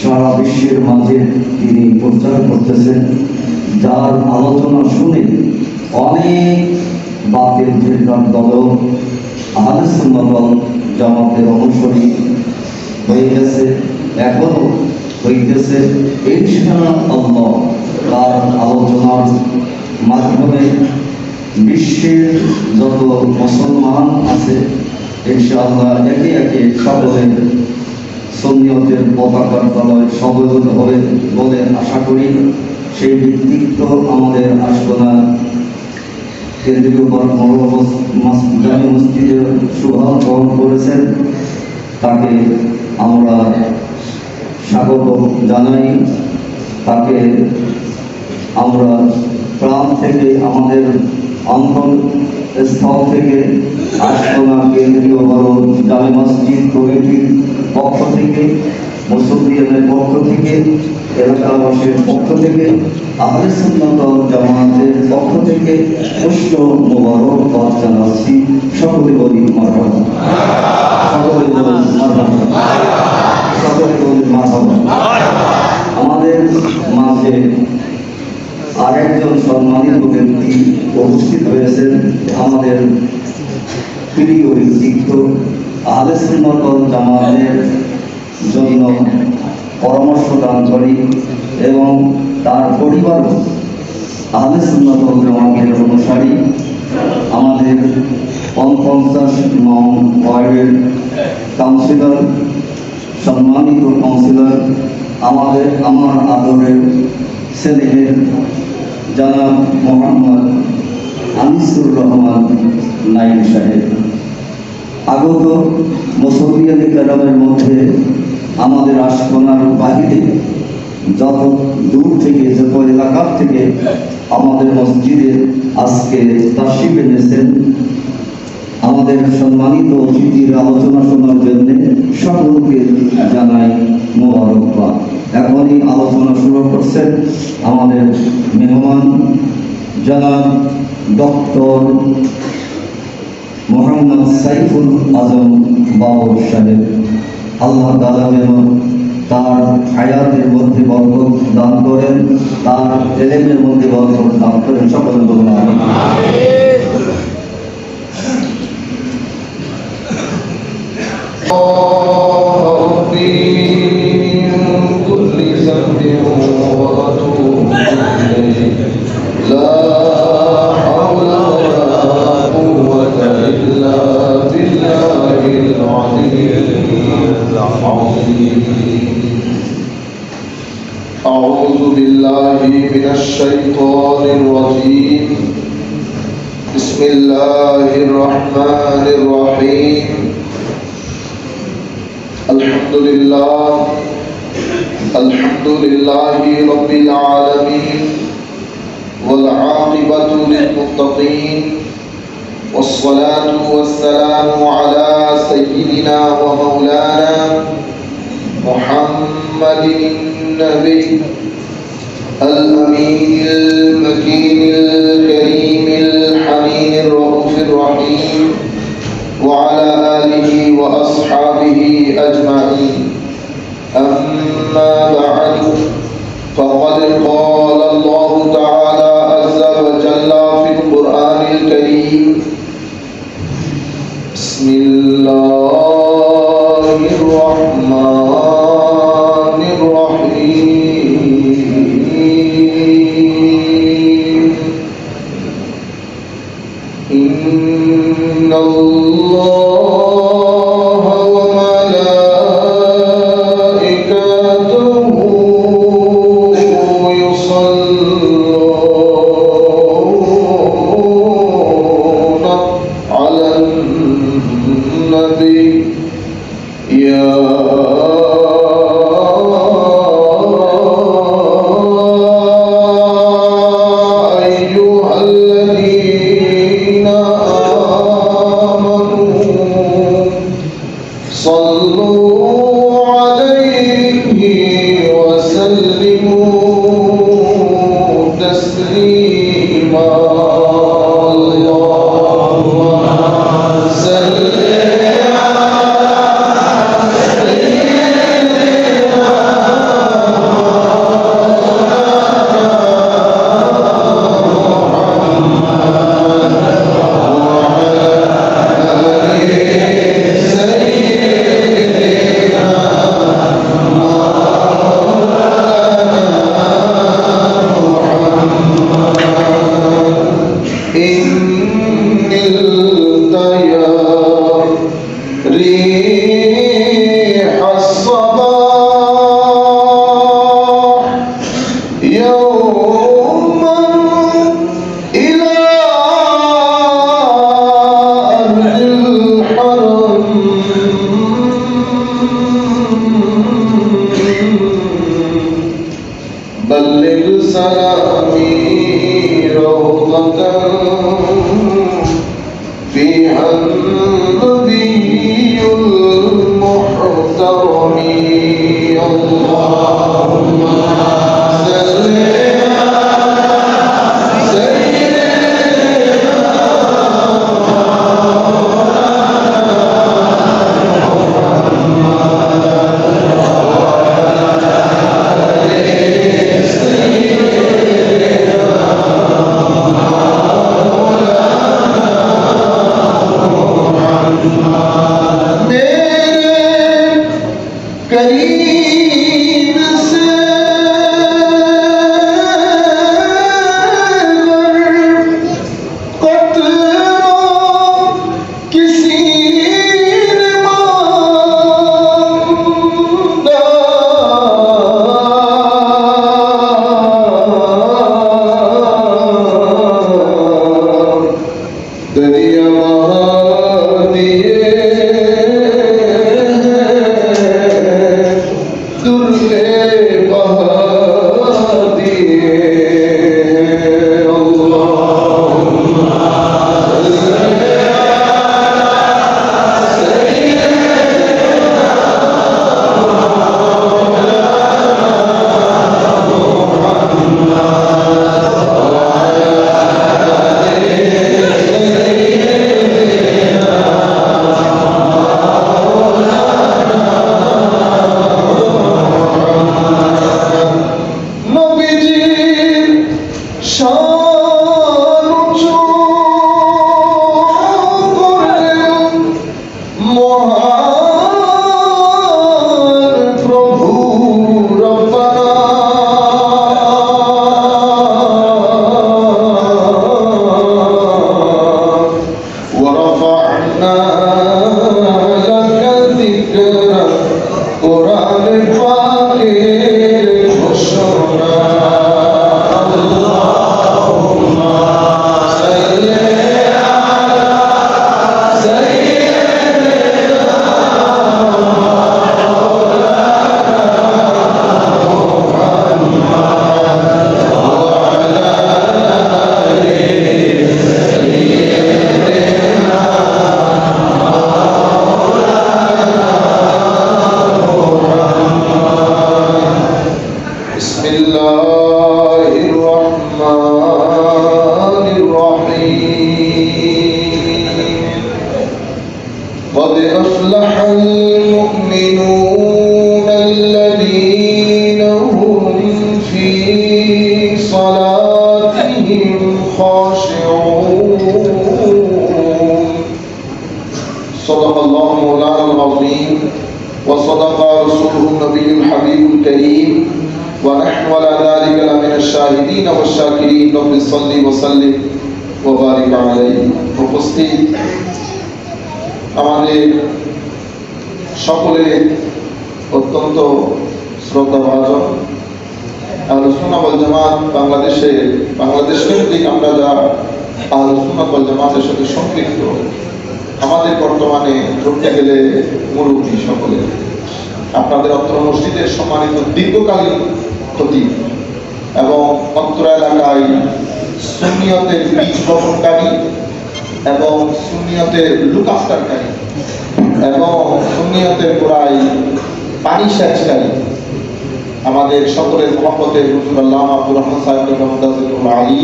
সারা বিশ্বের মাঝে তিনি প্রচার করতেছেন, যার আলোচনা শুনে অনেক বাতিল ফিরকার দল আহলে সুন্নাত ওয়াল জামাতের অনুসারী হয়ে গেছে, এখনো হইতেছে। ইনশাআল্লাহ তার আলোচনার মাধ্যমে বিশ্বের যত মুসলমান আছে ইনশাআল্লাহ একে একে সকলের সুন্নিয়তের পতাকার তলায় সমবেত হবে বলে আশা করি। সেই ভিত্তিক তো আমাদের আশকোনা কেন্দ্রীয় জামে মসজিদে শুভারম্ভ গ্রহণ করেছেন, তাকে আমরা স্বাগত জানাই। তাকে আমরা প্রাণ থেকে, আমাদের অন্তরস্থল থেকে আশকোনা কেন্দ্রীয় জামে মসজিদ কমিটির পক্ষ থেকে, মুসল্লিদের পক্ষ থেকে, এলাকাবাসীর পক্ষ থেকে, আহলে সুন্নাত ওয়াল জামাতের পক্ষ থেকে পুষ্প মোবারকবাদ জানাচ্ছি। সকলে বলি মারহাবা, সকলে বলি মারহাবা, সকলে বলি মারহাবা। আমাদের মাঝে আরেকজন সম্মানিত ব্যক্তি উপস্থিত হয়েছেন, আমাদের প্রিয় ব্যক্তিত্ব, আহলে সুন্নাত ওয়াল জামাতের জন্য পরামর্শ দানকারী এবং তার পরিবার আহলে সুন্নাত ওয়াল জামাতের অনুসারী, আমাদের ৫৯ নং ওয়ার্ডের কাউন্সিলর, সম্মানিত কাউন্সিলর, আমার আদরের ছেলেমেয়ের জনাব মোহাম্মদ আনিসুর রহমান নাইম সাহেব, আগত মুসল্লিয়ানে কেরামের মধ্যে আমাদের আশকোনার বাহিরে যত দূর থেকে, যত এলাকার থেকে আমাদের মসজিদে আজকে তাশরিফ এনেছেন, আমাদের সম্মানিত অতিথির আলোচনা শোনার জন্য সকলকে জানাই মোবারকবাদ। এখনই আলোচনা শুরু করছেন আমাদের মেহমান জনাব ডক্টর মোহাম্মদ সাইফুল আজম বাবর সাহেব। আল্লাহ তাআলা যেন তার হায়াতের মধ্যে বরকত দান করেন, তার ইলমের মধ্যে বরকত দান করেন। সকলে বলুন আমিন। أعوذ بالله من الشيطان الرجيم. بسم الله الرحمن الرحيم. الحمد لله رب العالمين، والعاقبة للمتقين، والصلاة والسلام على سيدنا ومولانا محمد النبي الأمين المكين الكريم الحليم الرؤوف الرحيم، وعلى آله وأصحابه أجمعين. أما بعد، فقد قال الله تعالى عز وجل في القرآن الكريم: بسم الله الرحمن الرحيم. إن الله وملائكته يصلون करीम से किसी ने मांगा दरिया दिए قد أفلح المؤمنون الذين هم في صلاتهم خاشعون صدق الله مولانا العظيم وصدق رسوله النبي الحبيب الكريم ونحن على ذلك لمن الشاهدين والشاكرين رب صل وسلم وبارك عليه উপস্থিত আমাদের সকলের অত্যন্ত শ্রদ্ধাভাজন আহলুস সুন্নাহ ওয়াল জামাত বাংলাদেশ কেন্দ্রিক আমরা যারা আহলুস সুন্নাহ ওয়াল জামাতের সাথে সম্পৃক্ত আমাদের বর্তমানে ধরতে গেলে মুরব্বী সকলে আপনাদের অত্র মসজিদের সম্মানিত দীর্ঘকালীন খতিব এবং অত্র এলাকায় সুন্নিয়তের বীজ বপনকারী এবং সুন্নিয়তের লুক আফটারকারী এবং সুন্নিয়তের গোড়ায় পানি সেচকারী আমাদের সকলের মহব্বতের হুজুর আল্লামা আব্দুর রহমান সাহেব রহমতুল্লাহ আলী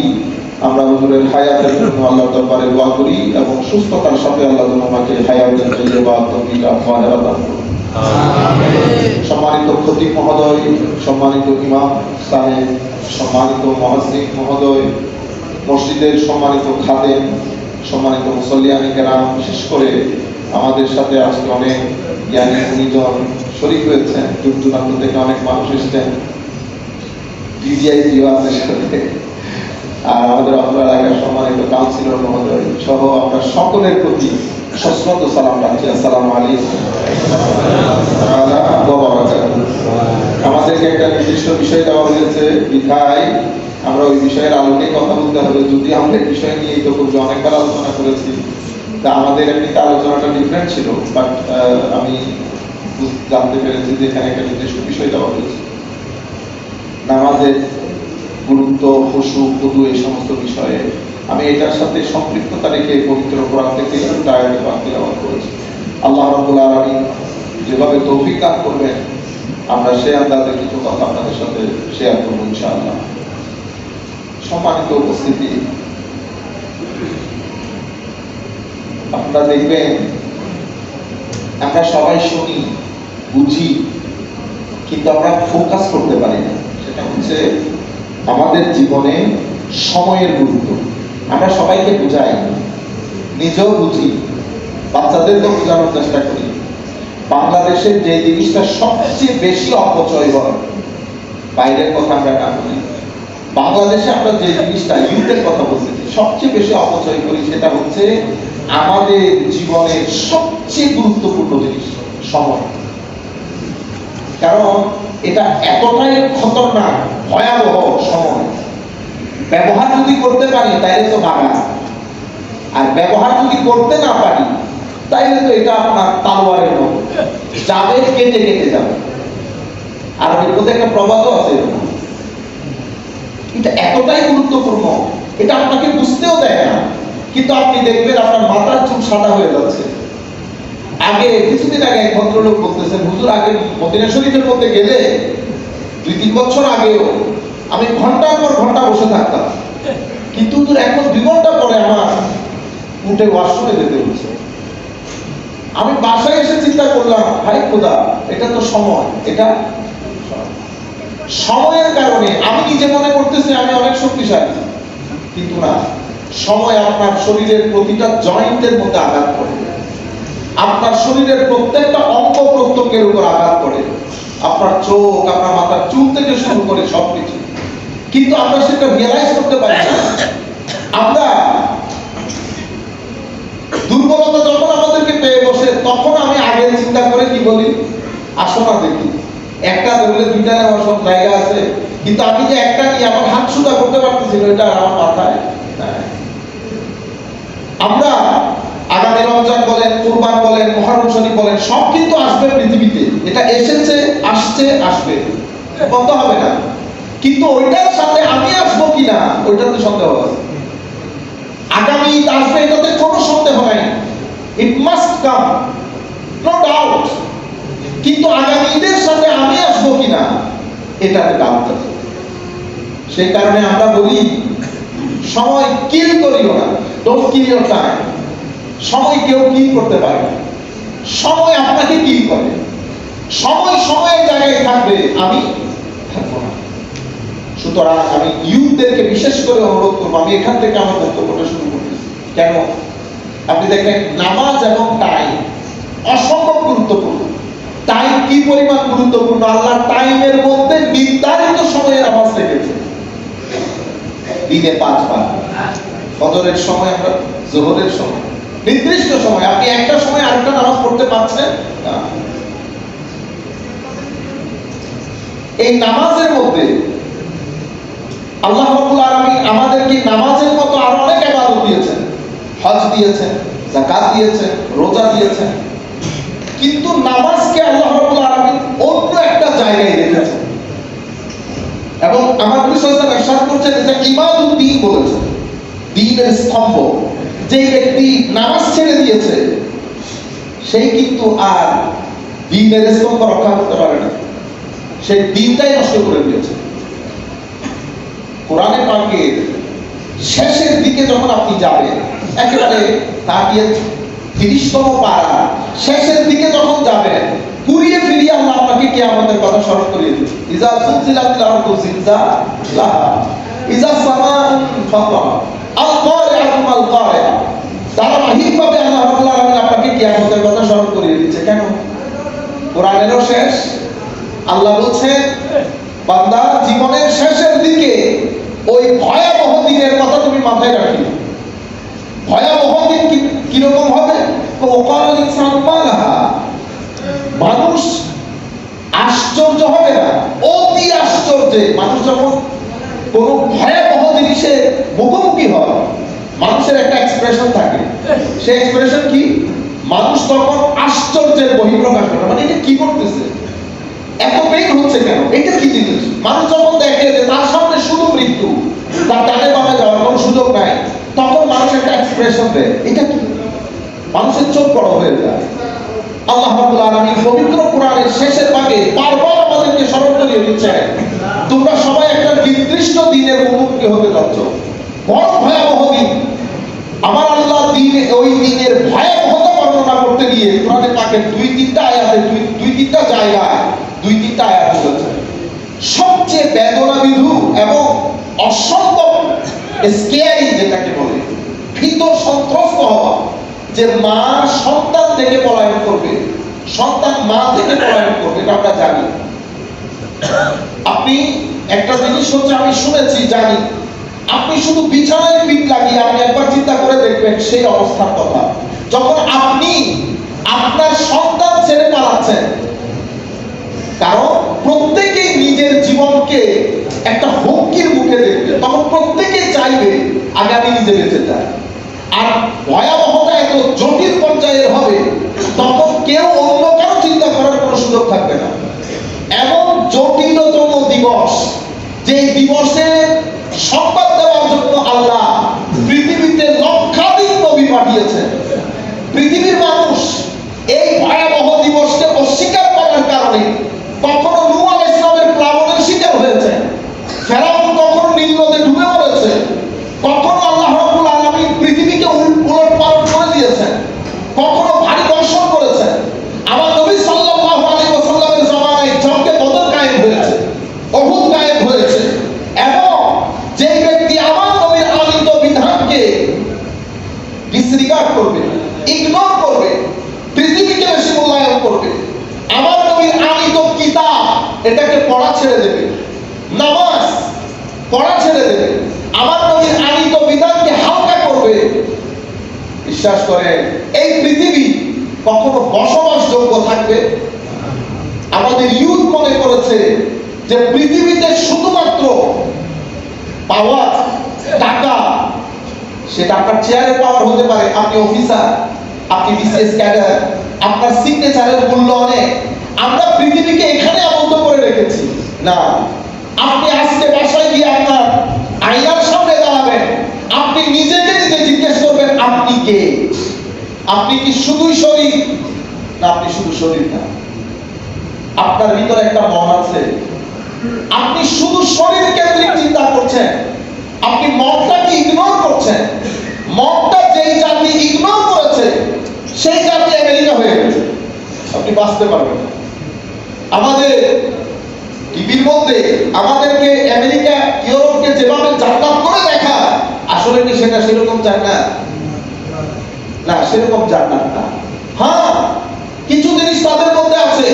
আমরা হুজুরের হায়াতের জন্য আল্লাহর দরবারে দোয়া করি এবং সুস্থতার সাথে আল্লাহ যেন আমাকে হায়াতের তৈয়বা তৌফিক আফওয়ান দান করুন। সম্মানিত খতিব মহোদয়, সম্মানিত ইমাম সাহেব, সম্মানিত মুয়াজ্জিন মহোদয়, মসজিদের সম্মানিত খাদেম, সম্মানিত মুসল্লিয়ানি কেরাম, বিশেষ করে আমাদের সাথে আজকে অনেক জ্ঞানী গুণীজন শরীক হয়েছেন, দূর দূরান্ত থেকে অনেক মানুষ এসেছেন, ডিজিআইটিও আছে সাথে, আর আমাদের অত্র এলাকার সম্মানিত কাউন্সিলর মহোদয় সহ আমরা সকলের প্রতি সশ্রদ্ধ সালাম রাখছি। আসসালামু আলাইকুম। আমাদেরকে একটা নির্দিষ্ট বিষয় দেওয়া হয়েছে বিধায় আমরা ওই বিষয়ের আলোকে কথা বলতে হবে। যদি আমরা এই বিষয় নিয়ে তো খুব অনেকবার আলোচনা করেছি, তা আমাদের এমনিতে আলোচনাটা ডিফারেন্ট ছিল, বাট আমি জানতে পেরেছি যে এখানে একটা নির্দিষ্ট বিষয় দেওয়া হয়েছে নামাজের গুরুত্ব, খুশু, খুদু, এই সমস্ত বিষয়ে। আমি এটার সাথে সম্পৃক্ততা রেখে পবিত্র কোরআন থেকে একটা আয়াত পাক তিলাওয়াত করেছি। আল্লাহ রাব্বুল আলামিন যেভাবে তৌফিক দান করবেন আমরা সে আন্দাজে কিছু কথা আপনাদের সাথে শেয়ার করবো ইনশাআল্লাহ। সম্মানিত উপস্থিতি, আপনারা দেখবেন আমরা সবাই শুনি, বুঝি, কিন্তু আমরা ফোকাস করতে পারি না। সেটা হচ্ছে আমাদের জীবনে সময়ের গুরুত্ব। আমরা সবাইকে বুঝাই, নিজেও বুঝি, বাচ্চাদেরকেও বোঝানোর চেষ্টা করি। বাংলাদেশের যে জিনিসটা সবচেয়ে বেশি অপচয় হয়, বাইরের কথা আমরা না বলি, বাংলাদেশে আমরা যে জিনিসটা, ইউথের কথা বলতেছি, সবচেয়ে বেশি অপচয় করি, সেটা হচ্ছে আমাদের জীবনের সবচেয়ে গুরুত্বপূর্ণ জিনিস, সময়। কারণ এটা এতটাই খতরনাক, ভয়াবহ সময়। ব্যবহার যদি করতে পারি তাইলে তো বাগান, আর ব্যবহার যদি করতে না পারি তাইলে তো এটা আপনার তালোয়ারের মতো যাবে, কেটে কেটে যাবে। আর এর মধ্যে একটা প্রবাদও আছে, এটা এতটাই গুরুত্বপূর্ণ, এটা আপনাকে বুঝতেও দেয় না, কিন্তু আপনি দেখবেন আপনার মাথার চুল সাদা হয়ে যাচ্ছে। আগে কিছুদিন আগে এক ভদ্রলোক বলতেছেন, হুজুর আগে মদিনা শরীফের মধ্যে গেলে 2-3 বছর আগেও আমি ঘন্টার পর ঘন্টা বসে থাকতাম, কিন্তু এখন 2 ঘন্টা পরে আমার উঠে ওয়াশরুমে যেতে হচ্ছে। আমি বাসায় এসে চিন্তা করলাম, ভাই খোদা, এটা তো সময়, এটা সময়ের কারণে আমি নিজে মনে করতেছি আমি অনেক শক্তিশালী, কিন্তু না, সময় আপনার শরীরের প্রতিটা জয়েন্টের মধ্যে আঘাত করে, আপনার শরীরের প্রত্যেকটা অঙ্গ প্রত্যঙ্গের উপর আঘাত করে, আপনার চোখ, আপনার মাথার চুল থেকে শুরু করে সবকিছু, কিন্তু আমরা সেটা রিয়েলাইজ করতে পারি না। আমরা দুর্বলতা যখন আমাদেরকে পেয়ে বসে, তখন আমি আগে চিন্তা করে কি বলি, আসো না দেখি, একটা ধরলে 2টা নেওয়ার সব জায়গা আছে, কিন্তু আমি যে একটা নিয়ে আমার হাত সুদা করতে পারতেছি না, এটা আমার মাথায়। আমরা আগামী রমজান বলেন, কুরবান বলেন, মুহররম শরীফ বলেন, সব কিন্তু আসবে পৃথিবীতে, এটা এসেছে, আসছে, আসবে, বন্ধ হবে না। কিন্তু ওইটার সাথে আমি আসবো কিনা, ওইটাতে সন্দেহ আছে। আগামী ঈদ আসবে, এটাতে কোনো সন্দেহ নাই, it must come, no doubt, কিন্তু আগামী ঈদের সাথে আমি আসবো কিনা, এটাতে ডাউট আছে। সেই কারণে আমরা বলি, সময় কিল করিও না, ডোন্ট কিল ইওর টাইম। সময় কেউ কিল করতে পারে না, সময় আপনাকে কিল করে। সময় সময়ের জায়গায় থাকবে, আমি থাকবো না। সুতরাং আমি ইউথদেরকে বিশেষ করে অনুরোধ করবো, আমি এখান থেকে আমার বক্তব্যটা শুরু করতেছি। কেন? আপনি দেখবেন নামাজ এবং টাইম অসম্ভব গুরুত্বপূর্ণ। টাইম কি পরিমাণ গুরুত্বপূর্ণ, আল্লাহ টাইমের মধ্যে নির্ধারিত সময়ে নামাজ রেখেছে, দিনে 5 বার, ফজরের সময়, আমরা যোহরের সময়, নির্দিষ্ট সময়। আপনি একটা সময় আরেকটা নামাজ পড়তে পারছেন না। এই নামাজের মধ্যে আল্লাহ রাব্বুল আলামিন আমাদেরকে নামাজের মতো আরো অনেক ইবাদত দিয়েছেন, হজ দিয়েছেন, যাকাত দিয়েছেন, রোজা দিয়েছেন, কিন্তু নামাজকে আল্লাহ রাব্বুল আলামিন অন্য একটা জায়গায় রেখেছেন। এবং আমার নবী সাল্লাল্লাহু আলাইহি ওয়াসাল্লাম ইরশাদ করেছেন, এটা ইমাদুদ্দিন বলেছেন, দ্বীনের স্তম্ভ। যে ব্যক্তি নামাজ ছেড়ে দিয়েছে, সেই কিন্তু আর দ্বীনের স্তম্ভ রক্ষা করতে পারে না, সেই দ্বীনটাই নষ্ট করে দিয়েছে। কোরআনে পাকের শেষের দিকে যখন আপনি যাবেন, একেবারে 30তম পারা শেষের দিকে যখন যাবেন, ঘুরিয়ে ফিরিয়ে আল্লাহ আপনাকে কিয়ামতের কথা স্মরণ করিয়ে দিবেন। ইজা সুলজিলাতিল আরদু জিলজালাহা, ইজা সামাউন ফাতারাত, আল কারিআতু মাল কারিআ। ধারাবাহিকভাবে আল্লাহ রাব্বুল আলামিন আপনাকে কিয়ামতের কথা স্মরণ করিয়ে দিচ্ছে। কেন? কোরআনেরও শেষ, আল্লাহ বলছেন, বান্দা জীবনের শেষের দিকে ওই ভয়াবহ দিনের কথা তুমি মাথায় রাখি। ভয়াবহ দিন কিরকম হবে? ওয়াকাল ইনসানু মা লাহা, মানুষ আশ্চর্য হবে না, অতি আশ্চর্যে মানুষ যখন কোন ভয়াবহ জিনিসের মুখোমুখি হয়, মানুষের একটা এক্সপ্রেশন থাকে। সেই এক্সপ্রেশন কি? মানুষ তখন আশ্চর্যের বহিঃপ্রকাশ করে, মানে এটা কি করতেছে, এত পেইন হচ্ছে কেন, এটা কি জিনিস। মানুষ যখন দেখে যে তার সামনে শুধু মৃত্যু, তার ডানে বামে যাওয়ার কোনো সুযোগ নাই, তখন মানুষ একটা এক্সপ্রেশন দেয়, এটা কি, মানুষের চোখ বড় হয়ে যায়। আল্লাহ রাব্বুল আলামিন পবিত্র কোরআনের শেষের ভাগে বারবার তাদেরকে স্মরণ করিয়ে দিচ্ছেন, তোমরা সবাই একটা নির্দিষ্ট দিনের মুখোমুখি হতে যাচ্ছ, বড় ভয়াবহ দিন। আমার আল্লাহ ওই দিনের ভয়াবহতা বর্ণনা করতে গিয়ে কোরআনে পাকের দুই তিনটা জায়গায় দুই তিনটা আয়াত বলেছেন। সবচেয়ে বেদনাবিধু এবং অসম্ভব স্কেয়ারি, যেটাকে বলে ভীত সন্ত্রস্ত হওয়া, যে মা সন্তান থেকে পলায়ন করবে, সন্তান মা থেকে পলায়ন করবে, এটা আমরা জানি। আপনি একটা জিনিস হচ্ছে, আমি শুনেছি জানি, আপনি শুধু বিছানায় পিঠ লাগিয়ে আপনি একবার চিন্তা করে দেখবেন সেই অবস্থার কথা, যখন আপনি আপনার সন্তান ছেড়ে পালাচ্ছেন। কারণ প্রত্যেকেই নিজের জীবনকে একটা হুমকির মুখে দেখবে, তখন প্রত্যেকে চাইবে আগে আমি নিজে বেঁচে যাই। আর ভয়াবহতা এত জটিল পর্যায়ের হবে, তখন কেউ অন্য কারো চিন্তা করার কোনো সুযোগ থাকবে না। এমন জটিলতম দিবস, যে দিবসে সংবাদ দেওয়ার জন্য আল্লাহ পৃথিবীতে লক্ষাধিক নবী পাঠিয়েছেন। পৃথিবীর মানুষ এই ভয়াবহ দিবসকে অস্বীকার করার কারণে কখনো নূহ আলাইহিস সালামের প্লাবনের শিকার হয়েছে, ফেরাউন কখনো নীল নদে ডুবে মরেছে, কখনো আল্লাহ রাব্বুল আলামিন পৃথিবীকে উলটপালট করে দিয়েছেন, কখনো ভারী বর্ষণ করেছেন। আমার নবী সাল্লাল্লাহু আলাইহি ওয়াসাল্লামের জামানায় জঙ্গে বদর কায়েম হয়েছে, উহুদ কায়েম হয়েছে, এবং যে ব্যক্তি আমার নবীর আনিত বিধানকে ডিসরিগার্ড করবে, ইগনোর করবে, পৃথিবীকে বেশি মূল্যায়ন করবে, আমার নবীর আনিত কিতাব এটাকে পড়া ছেড়ে দেবে, নামাজ পড়া ছেড়ে দেবে, আমার নবীর আনিত বিধানকে হালকা করবে, বিশ্বাস করেন এই পৃথিবী কখনো বসবাসযোগ্য থাকবে? আমাদের ইউথ মনে করেছে যে পৃথিবীতে শুধুমাত্র পাওয়ার, টাকা, সেটা আপনার চেয়ারে পাওয়ার হতে পারে, আপনি অফিসার, আপনি বিসিএস ক্যাডার, আপনার সিগনেচারের মূল্য অনেক। আমরা পৃথিবীকে এখানে আবদ্ধ করে রেখেছি না। আপনি আজকে বাসায় গিয়ে আপনার আয়নার সামনে দাঁড়াবেন, আপনি নিজেকে নিজে জিজ্ঞেস করবেন আপনি কে? আপনি কি শুধুই শরীর, না আপনি শুধু শরীর না, আপনার ভিতরে একটা মন আছে। আপনি শুধু শরীর কেন্দ্রিক চিন্তা করছেন, আপনি মনটাকে ইগনোর করছেন। মনটা যেই জাতি ইগনোর করেছে সেই জাতি আমেরিকা হয়ে গেছে, আপনি বাঁচতে পারবেন না। আমাদের টিভির মধ্যে আমাদেরকে আমেরিকা, ইউরোপকে যেভাবে জান্নাত করে দেখা, আসলে কি সেটা সেরকম জান্নাত না, সেরকম জান্নাত না। হ্যাঁ, কিছু জিনিস তাদের মধ্যে আছে,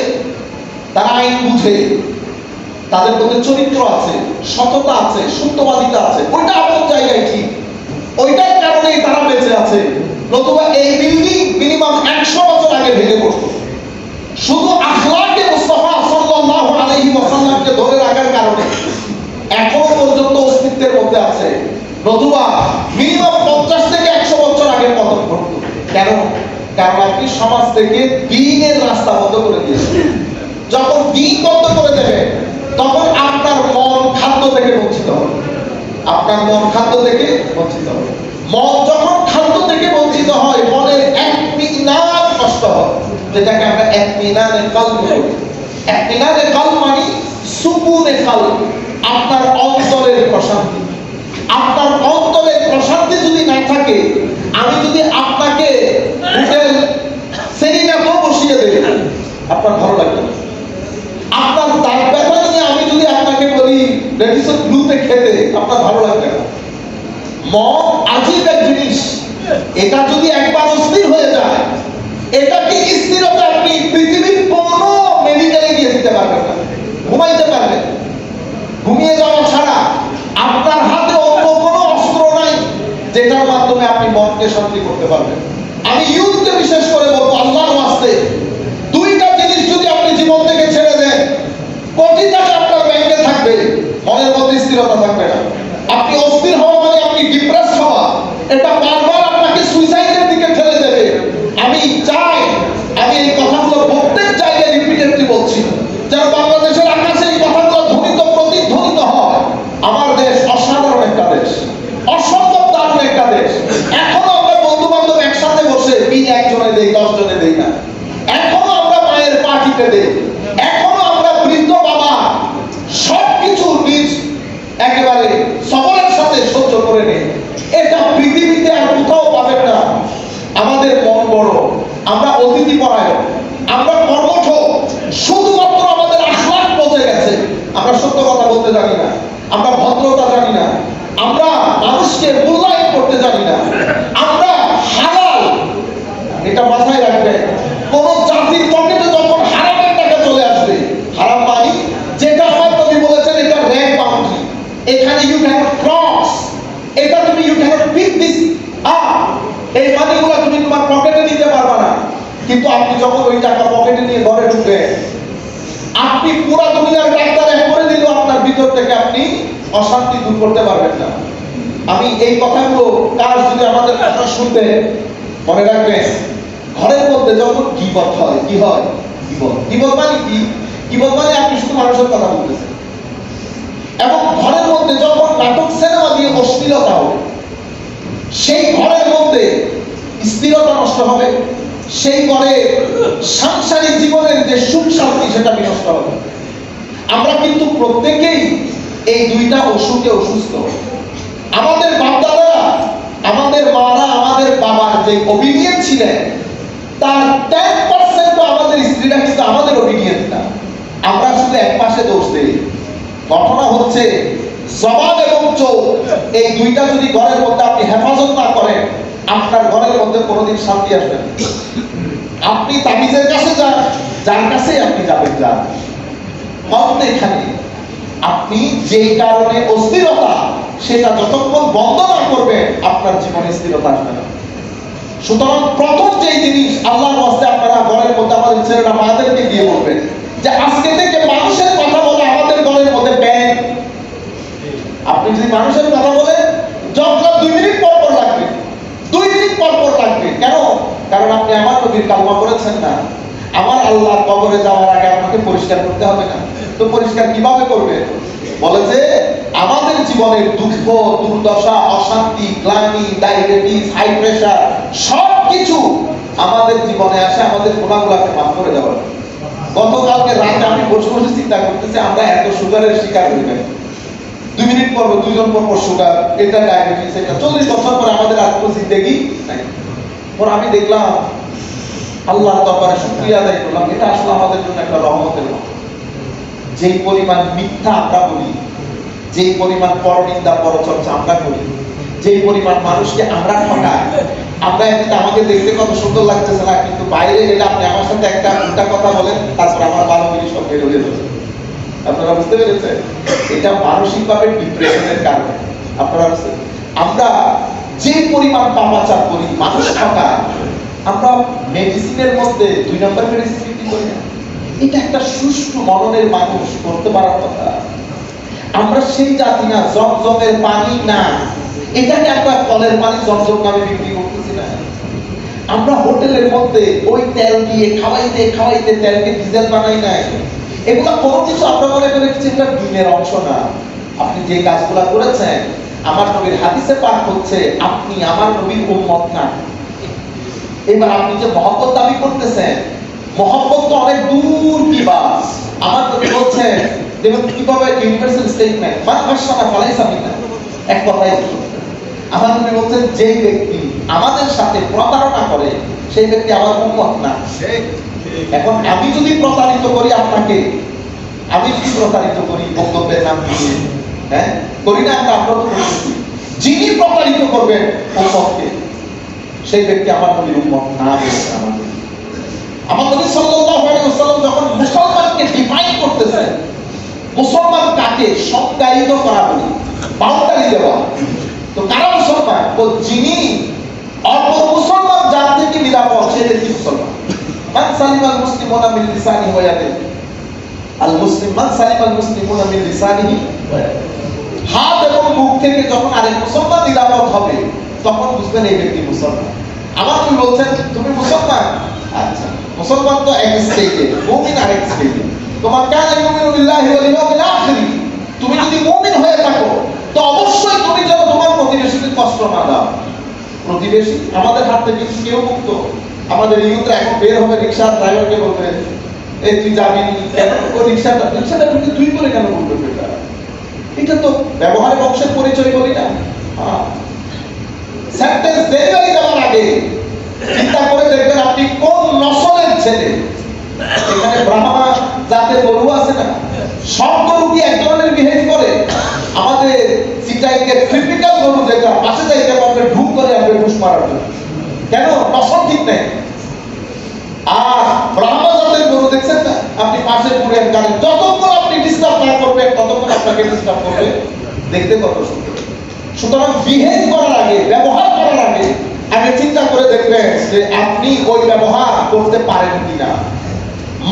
তারা আইন বুঝে, তাদের মধ্যে চরিত্র আছে, সততা আছে, সত্যবাদিতা আছে, ওইটা আপন জায়গায় ঠিক, ওইটার কারণেই তারা বেঁচে আছে। নতুবা এই বিল্ডিং মিনিমাম 100 বছর আগে ভেঙে পড়তো। শুধু আখলাকে মুস্তাফা সাল্লাল্লাহু আলাইহি ওয়াসাল্লামকে ধরে রাখার কারণে এখনো পর্যন্ত অস্তিত্বের মধ্যে আছে, নতুবা মিনিমাম 50 থেকে 100 বছর আগের পতন ঘটতো। কেন? কারণ আপনি সমাজ থেকে দ্বীনের রাস্তা বন্ধ করে দিয়েছেন। যখন দ্বীন বন্ধ করে দেবে, তখন আপনার মন খাদ্য থেকে বঞ্চিত হবে, আপনার মন খাদ্য থেকে বঞ্চিত হবে। মন যখন খাদ্য থেকে বঞ্চিত হয়, মনের ইতমিনান নষ্ট হয়, যেটাকে আমরা ইতমিনানে কলব বলি। ইতমিনানে কলব মানে সুকুনে কলব, আপনার অন্তরের প্রশান্তি। আপনার অন্তরের প্রশান্তি যদি না থাকে, আমি যদি আপনাকে হোটেল সেরিনাতেও বসিয়ে দেই, আপনার ভালো লাগবে না। আপনার দাঁত ব্যথা নিয়ে আমি যদি আপনাকে বলি রেডিসন ব্লুতে খেতে, আপনার ভালো লাগবে না। মন আজীব এক জিনিস, এটা যদি একবার অস্থির হয়ে যায়, এটা কি স্থিরতা আপনি পৃথিবীর কোনো মেডিকেলে গিয়ে দিতে পারবেন না। ঘুমাইতে পারবেন, ঘুমিয়ে যাওয়া ছাড়া আপনার হাতে অন্য কোনো অস্ত্র নাই যেটার মাধ্যমে আপনি মনকে শান্তি করতে পারবেন। আমি ইউথকে বিশেষ করে বলবো, আল্লাহর ওয়াস্তে দুইটা জিনিস যদি আপনি জীবন থেকে ছেড়ে দেন, কোটি টাকা আপনার ব্যাংকে থাকবে, মনের মধ্যে স্থিরতা থাকবে না। আপনি অস্থির হওয়া মানে আপনি ডিপ্রেস হওয়া, এটা বারবার আপনাকে সুইসাইডের দিকে ঠেলে দেবে। আমি চাই আমি এই কথাগুলো প্রত্যেক জায়গায় রিপিটেডলি বলছি, যেন বাংলাদেশের আকাশে এই কথাগুলো ধ্বনিত প্রতিধ্বনিত হয়। আমার দেশ অসাধারণ একটা দেশ, অসম্ভব দারুণ একটা দেশ। এখনো আমরা বন্ধু বান্ধব একসাথে বসে দিন একজনে দেই, 10 জনে দেই না। এখনো আমরা মায়ের পা টিপে দেই, এখনো আমরা বৃদ্ধ বাবা এই মানিগুলো তুমি তোমার পকেটে নিতে পারবে না, কিন্তু আপনি যখন ওই টাকা পকেটে নিয়ে ঘরে ঢুকে আপনি পুরো দুনিয়ার ডাক্তার এক করে দিলেও আপনার ভিতর থেকে আপনি অশান্তি দূর করতে পারবেন না। আমি এই কথাগুলো কাজ যদি আমাদের কথা শুনতে মনে রাখবেন, ঘরের মধ্যে যখন গীবত হয়, কি হয়? গীবত মানে কি? গীবত মানে আপনি শুধু মানুষের কথা বলতেছেন। এবং ঘরের মধ্যে যখন নাটক সিনেমা দিয়ে অশ্লীলতা হবে, সেই ঘরের মধ্যে স্থিরতা নষ্ট হবে, সেই ঘরে সাংসারিক জীবনের যে সুখ শান্তি সেটা বিনষ্ট হবে। আমরা কিন্তু প্রত্যেকেই এই দুইটা অসুখে অসুস্থ। আমাদের বাপ-দাদারা, আমাদের মারা, আমাদের বাবার যে ওবিডিয়েন্ট ছিলেন, তার 10% আমাদের স্ত্রীরা কিন্তু আমাদের ওবিডিয়েন্ট না। আমরা শুধু এক পাশে দোষ দেই। ঘটনা হচ্ছে জবান এবং চোখ, এই দুইটা যদি ঘরের মধ্যে আপনি হেফাজত না করেন, আপনার ঘরের মধ্যে কোনোদিন শান্তি আসবে না। আপনি তাবিজের কাছে যান, যার কাছে আপনি যাবেন, যান অন্ত এখানে আপনি যেই কারণে অস্থিরতা, সেটা যতক্ষণ বন্ধ না করবে আপনার জীবনে স্থিরতা আসবে না। সুতরাং প্রথম যেই জিনিস আল্লাহর ওয়াস্তে আপনারা ঘরের মধ্যে আমাদের ছেলেরা মাদেরকে দিয়ে বলবেন যে আজকে থেকে মানুষের কথা বলে আমাদের ঘরের মধ্যে ব্যান। আপনি যদি মানুষের কথা বলেন, যখন 2 মিনিট পর পর লাগবে, 2 মিনিট পর পর লাগবে। কেন? কারণ আপনি আমার নবীর কালমা করেছেন না। আমার আল্লাহ কবরে যাওয়ার আগে আপনাকে পরিষ্কার করতে হবে না? তো পরিষ্কার কিভাবে করবে? বলে যে আমাদের জীবনের দুঃখ, দুর্দশা, অশান্তি, গ্লানি, ডায়াবেটিস, হাই প্রেসার সবকিছু আমাদের জীবনে আসে আমাদের গুণাগুলোকে মাফ করে দেওয়ার। গতকালকে রাতে আমি বসে বসে চিন্তা করতেছি, আমরা এত সুগারের শিকার হয়ে গেছি। 2 মিনিট পর 2 জন পর সুগার, এটা ডায়াবেটিস, এটা 40 বছর পরে আমাদের আর কোনো জিন্দেগি নাই। পর আমি দেখলাম, আল্লাহর দরবারে শুকরিয়া আদায় করলাম, এটা আসলে আমাদের জন্য একটা রহমতের মতো। যেই পরিমাণ মিথ্যা আমরা বলি, যেই পরিমাণ পরনিন্দা পরচর্চা আমরা করি, যেই পরিমাণ মানুষকে আমরা ঠকাই, আমরা এমনিতে আমাকে দেখতে কত সুন্দর লাগতেছে না, কিন্তু বাইরে গেলে আপনি আমার সাথে একটা উল্টা কথা বলেন, তারপর আমার ভালো জিনিস সব বের হয়ে যাবে। আপনারা বুঝতে পেরেছেন? এটা মানসিকভাবে ডিপ্রেশনের কারণে। আপনারা বুঝতে, আমরা যে পরিমাণ পাপাচার করি, মানুষ ঠকায়, আমরা মেডিসিনের মধ্যে 2 নম্বর মেডিসিন বিক্রি করি না। এটা একটা সুষ্ঠু মননের মানুষ করতে পারার কথা। আমরা সেই জাতি না, জমজমের পানি না, এটাকে আমরা কলের পানি জমজম নামে বিক্রি করতেছি না। আমরা হোটেলের মধ্যে ওই তেল দিয়ে খাওয়াইতে খাওয়াইতে তেলকে ডিজেল বানাই না। এগুলা কোনো কিছু আমরা মনে করে কিছু একটা দিনের অংশ না। আপনি যে কাজগুলা করেছেন, আমার নবীর হাদিসে পাক হচ্ছে আপনি আমার নবীর উম্মত না। এবার আপনি যে মহব্বত দাবি করতেছেন, মহব্বত তো অনেক দূর কি বাস। আমার নবী বলছেন, দেখুন কিভাবে ইউনিভার্সাল স্টেটমেন্ট, মান আশরাকা ফালাইসা মিন্না, এক কথাই আমার নবী বলছেন যে ব্যক্তি আমাদের সাথে প্রতারণা করে সেই ব্যক্তি আমার উম্মত না। এখন আমি যদি প্রতারিত করি আপনাকে, আমি যদি প্রতারিত করি বক্তব্যের নাম দিয়ে, হ্যাঁ করি না আমরা, আমরা তো করছি। যিনি প্রতারিত করবেন উম্মতকে, সেই ব্যক্তি আমার নবীর উম্মত না। আমার নবী সাল্লাল্লাহু আলাইহি ওয়াসাল্লাম যখন মুসলমানকে ডিফাইন করতেছেন, মুসলমান কাকে সংজ্ঞায়িত করা বলি, বাউন্ডারি দেওয়া, তো কারা মুসলমান? তো যিনি অপর মুসলমান জাত থেকে নিরাপদ, সে ব্যক্তি মুসলমান। মান সালিমাল মুসলিমুনা মিন লিসানিহি ওয়া ইয়াদিহি, আল মুসলিম মান সালিমাল মুসলিমুনা মিন লিসানিহি ওয়া ইয়াদিহি। হাত এবং মুখ থেকে যখন আরেক মুসলমান নিরাপদ হবে, তখন বুঝবেন এই ব্যক্তি মুসলমান। আমার নবী বলছেন তুমি মুসলমান, আচ্ছা মুসলমান তো এক স্টেজে, মুমিন আরেক স্টেজে। তোমার কান ইউমিনু বিল্লাহি ওয়াল ইয়াউমিল আখির, তুমি যদি মুমিন হয়ে থাকো তো অবশ্যই তুমি যেন তোমার প্রতিবেশীকে কষ্ট না দাও। প্রতিবেশী আমাদের হাত থেকে কেউ মুক্ত। আমাদের ইউথরা এখন বের হবে, রিকশা ড্রাইভারকে বলবে এই তুই যাবি কেন, ওই রিকশাটা তুমি তুই করে কেন বলবে? এটা তো ব্যবহারে বংশের পরিচয় বলি না। সেন্টেন্স ডেলিভারি দেওয়ার আগে চিন্তা করে দেখবেন আপনি কোন নসলের ছেলে। এখানে ব্রাহ্মণ জাতের গরু আছে না, সব গরু কি এক ধরনের বিহেভ করে? আমাদের সিটাইকে ক্রিটিক্যাল গরু যেটা পাশে যাইতে পারবে ঢুক করে আপনি ঘুষ মারার জন্য, কেন? নসল ঠিক নেই। আর ব্রাহ্মণ জাতের গরু দেখছেন না, আপনি পাশে পুরে গাড়ি যতক্ষণ আপনি ডিস্টার্ব না করবেন ততক্ষণ আপনাকে ডিস্টার্ব করবে। দেখতে কত সুন্দর। সুতরাং বিহেভ করার আগে, ব্যবহার করার আগে আগে চিন্তা করে দেখবেন যে আপনি ওই ব্যবহার করতে পারেন কিনা।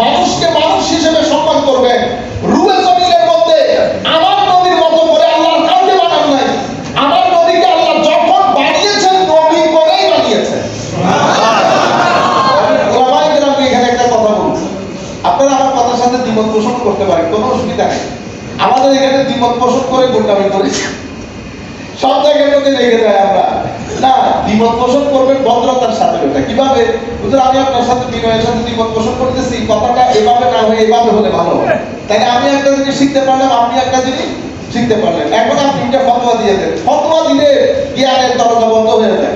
মানুষকে মানুষ হিসেবে সম্মান করবেন। রুহে জমিনের মধ্যে আমার নবীর মতো করে আল্লাহ কাউকে বানান নাই। আমার নবীকে আল্লাহ যখন বানিয়েছেন নবী করেই বানিয়েছেন। ওলামায়ে কেরাম এখানে একটা কথা বলছি, আপনারা আমার কথার সাথে দ্বিমত পোষণ করতে পারেন, কোনো অসুবিধা নেই। আমাদের এখানে দ্বিমত পোষণ করে গুন্ডামি করেছি, সব জায়গার মধ্যে লেগে যায়। আমরা না, দ্বিমত পোষণ করবেন ভদ্রতার সাথে। ওটা কিভাবে? হুজুর, আমি আপনার সাথে বিনয়ের সাথে দ্বিমত পোষণ করতেছি, কথাটা এভাবে না হয়ে এভাবে হলে ভালো হয়। তাহলে আমি একটা জিনিস শিখতে পারলাম, আপনি একটা জিনিস শিখতে পারলেন। এখন আপনি একটা ফতোয়া দিয়ে দেন, ফতোয়া দিলে জ্ঞানের দরজা বন্ধ হয়ে যায়।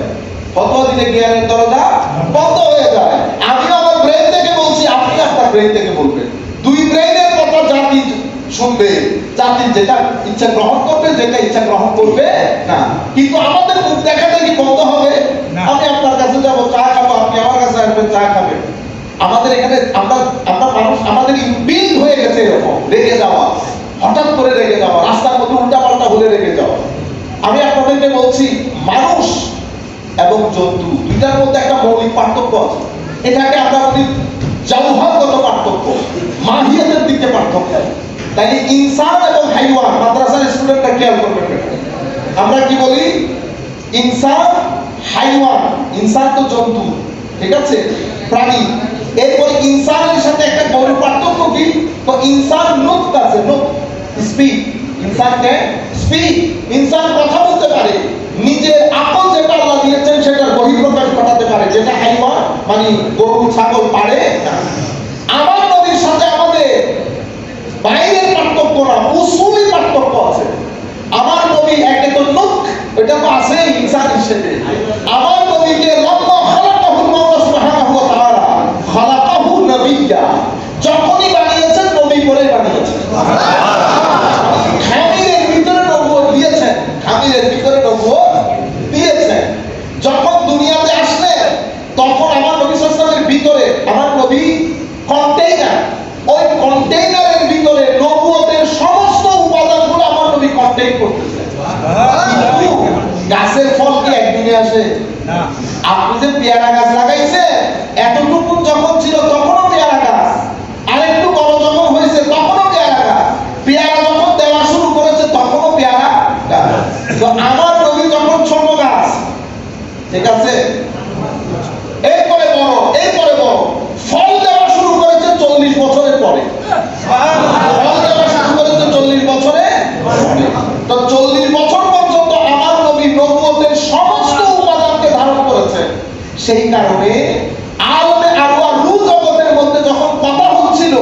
ফতোয়া দিলে জ্ঞানের দরজা বন্ধ হয়ে যায়। আমি আমার ব্রেন থেকে বলছি, আপনি আপনার ব্রেন থেকে বলবেন। দুই ব্রেনের কথা জাতি শুনবে, জাতি যেটা ইচ্ছা গ্রহণ করবে, যেটা ইচ্ছা গ্রহণ করবে না। কিন্তু আমাদের মুখ দেখাটা কি বন্ধ হবে? আমি আপনার কাছে যাবো, চা খাবো, আপনি আমার কাছে আসবেন, চা খাবেন। আমাদের এখানে আমরা মানুষ, আমাদের ইনবিল্ড হয়ে গেছে এরকম রেগে যাওয়া, হঠাৎ করে রেগে যাওয়া, রাস্তার মধ্যে উল্টাপাল্টা হলে রেগে যাওয়া। আমি আপনাদেরকে বলছি, মানুষ এবং জন্তু দুইটার মধ্যে একটা মৌলিক পার্থক্য আছে। এটাকে আমরা বলি জওহরগত পার্থক্য, মাহিয়াতের দিকে পার্থক্য। তাই ইনসান এবং হাইওয়ান, মাদ্রাসার স্টুডেন্টরা খেয়াল করবেন। আমরা কি বলি? ইনসান, হাইওয়ান। ইনসান তো জন্তু, ঠিক আছে, প্রাণী। এরপর ইনসানের সাথে একটা বড় পার্থক্য কি? তো ইনসান নুতক আছে, নুতক, স্পিক। ইনসানকে স্পিক, ইনসান কথা বলতে পারে, নিজের আকল যেটা আল্লাহ দিয়েছেন সেটার বহিঃপ্রকাশ ঘটাতে পারে, যেটা হাইওয়ান মানে গরু ছাগল পারে না। আমার নবীর সাথে আমাদের বাইরের পার্থক্য না, উসুলি পার্থক্য আছে। আমার নবী একে তো নুতক, এটা তো আছে ইনসান হিসেবে। আমার নবীকে লাম্মা খালাকাহুল মাওলা সুবহানাহু ওয়া তাআলা খালাকাহু নবিয়্যা, যখনই বানিয়েছেন নবী করে বানিয়েছেন। খামিরের ভিতরে নবুয়ত দিয়েছেন, খামিরের ভিতরে নবুয়ত দিয়েছেন। যখন দুনিয়াতে আসলেন তখন আমার নবী সাল্লাল্লাহু আলাইহি ওয়াসাল্লামের ভিতরে আমার নবী কন্টেইনার, ওই কন্টেইনারের ভিতরে নবুয়তের সমস্ত উপাদানগুলো আমার নবী কন্টেইন করতেছেন। কিন্তু গাছের ফল কি একদিনে আসে? না। আপনি যে পেয়ারা গাছ লাগাইছে, এতটুকু যখন ছিল তখনও পেয়ারা গাছ, আরেকটু বড় যখন হয়েছে তখনও পেয়ারা গাছ, পেয়ারা যখন দেওয়া শুরু করেছে তখনও পেয়ারা গাছ। তো আমার নবী যখন ছোট গাছ, ঠিক আছে, এরপরে বড়, এরপরে বড়, ফল দেওয়া শুরু করেছে 40 বছরের পরে। ফল দেওয়া শুরু করেছে 40 বছরে। তো 40 বছর পর্যন্ত আমার নবী নবুয়তের সমস্ত উপাদানকে ধারণ করেছে। সেই কারণে আলমে আরওয়াহ রূহ জগতের মধ্যে যখন কথা হচ্ছিল,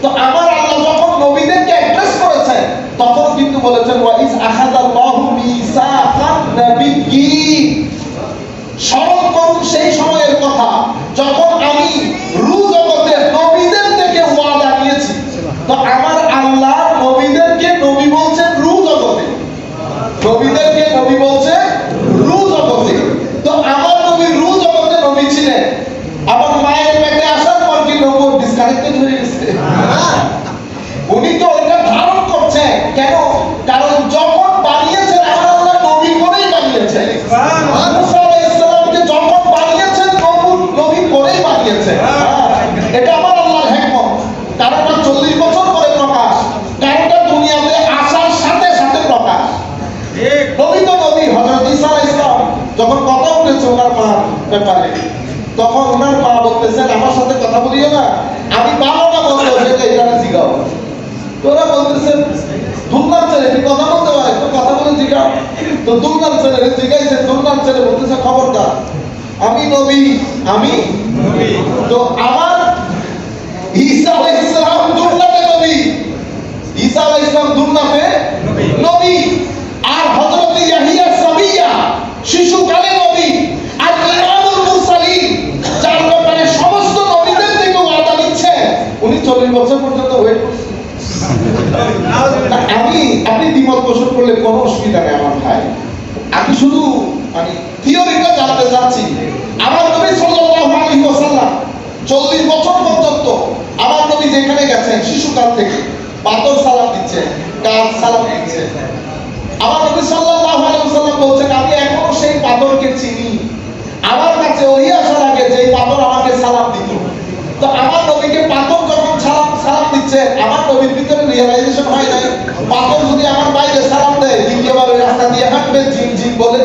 তো আমার আল্লাহ যখন নবীদেরকে অ্যাড্রেস করেছেন তখন কিন্তু বলেছেন ওয়া ইজ আখাযাল্লাহু মিসাকান নাবিয়্যিন। স্মরণ করুন সেই সময়ের কথা যখন আমি রূহ জগতের নবীদের থেকে ওয়াদা নিয়েছি। তো আমার আল্লাহ নবীদেরকে নবী বলছেন রূহ জগতে, নবীদেরকে নবী বলছেন রূহ জগতে। তো আমার নবী রূহ জগতে নবী ছিলেন, আমার মায়ের পেটে আসার পর কি নবুয়ত ডিসকানেক্টেড হয়ে গেছে? উনি তো ওইটা ধারণ করছেন। কেন? কারণ যখন বানিয়েছেন আমার আল্লাহ নবী করেই বানিয়েছেন। মুসা আলাইহিস সালামকে যখন বানিয়েছেন নবী করেই বানিয়েছেন। এটা আমার আল্লাহর হিকমত। কারণটা 40 বছর পরে প্রকাশ, কারণটা দুনিয়াতে আসার সাথে সাথে প্রকাশ। নবী তো নবী। হযরত ঈসা আলাইহিস সালাম যখন কথা উঠেছে ওনার মার ব্যাপারে, তখন ওনার মা বলতেছেন আমার সাথে কথা বলিও না, আমি পারবো না বলতে, সেটা এখানে জিগাও। তোরা বলতেছেন দুলনার ছেলে কি কথা বলতে পারে, তো কথা বলে জিগাও। তো দুলনার ছেলে জিগাইছে, দুলনার ছেলে বলতেছে খবরদার, আমি নবী, আমি নবী। তো আমার ঈসা আলাইহিস সালাম দুলনাতে নবী, ঈসা আলাইহিস সালাম দুলনাতে নবী। আর হযরত ইয়াহিয়া সাবিয়া শিশুকালে নবী। আর ইমামুল মুরসালিন যার ব্যাপারে সমস্ত নবীদের থেকে ওয়াদা নিচ্ছে, উনি 40 বছর পর্যন্ত ওয়েট করছেন। আপনি দ্বিমত পোষণ করলে কোনো অসুবিধা নেই আমার ভাই। আমি শুধু মানে থিওরিটা জানতে চাচ্ছি। আমার নবী সাল্লাল্লাহু আলাইহি ওয়াসাল্লাম 40 বছর পর্যন্ত আমার নবী যেখানে গেছেন শিশুকাল থেকে পাথর সালাম দিচ্ছে, গাছ সালাম দিচ্ছে। আমার নবী সাল্লাল্লাহু আলাইহি ওয়াসাল্লাম বলছেন আমি এখনো সেই পাথরকে চিনি। আমার পাথর আমাকে সালাম দিত। তো আমার নবীকে পাথর যখন সালাম দিচ্ছে, আমার নবীর ভিতরে রিয়েলাইজেশন হয় নাই পাথর যদি আমার বাইরে সালাম দেয় দ্বিতীয়বার ওই রাস্তা দিয়ে হাঁটবে ঝিম ঝিম বলে।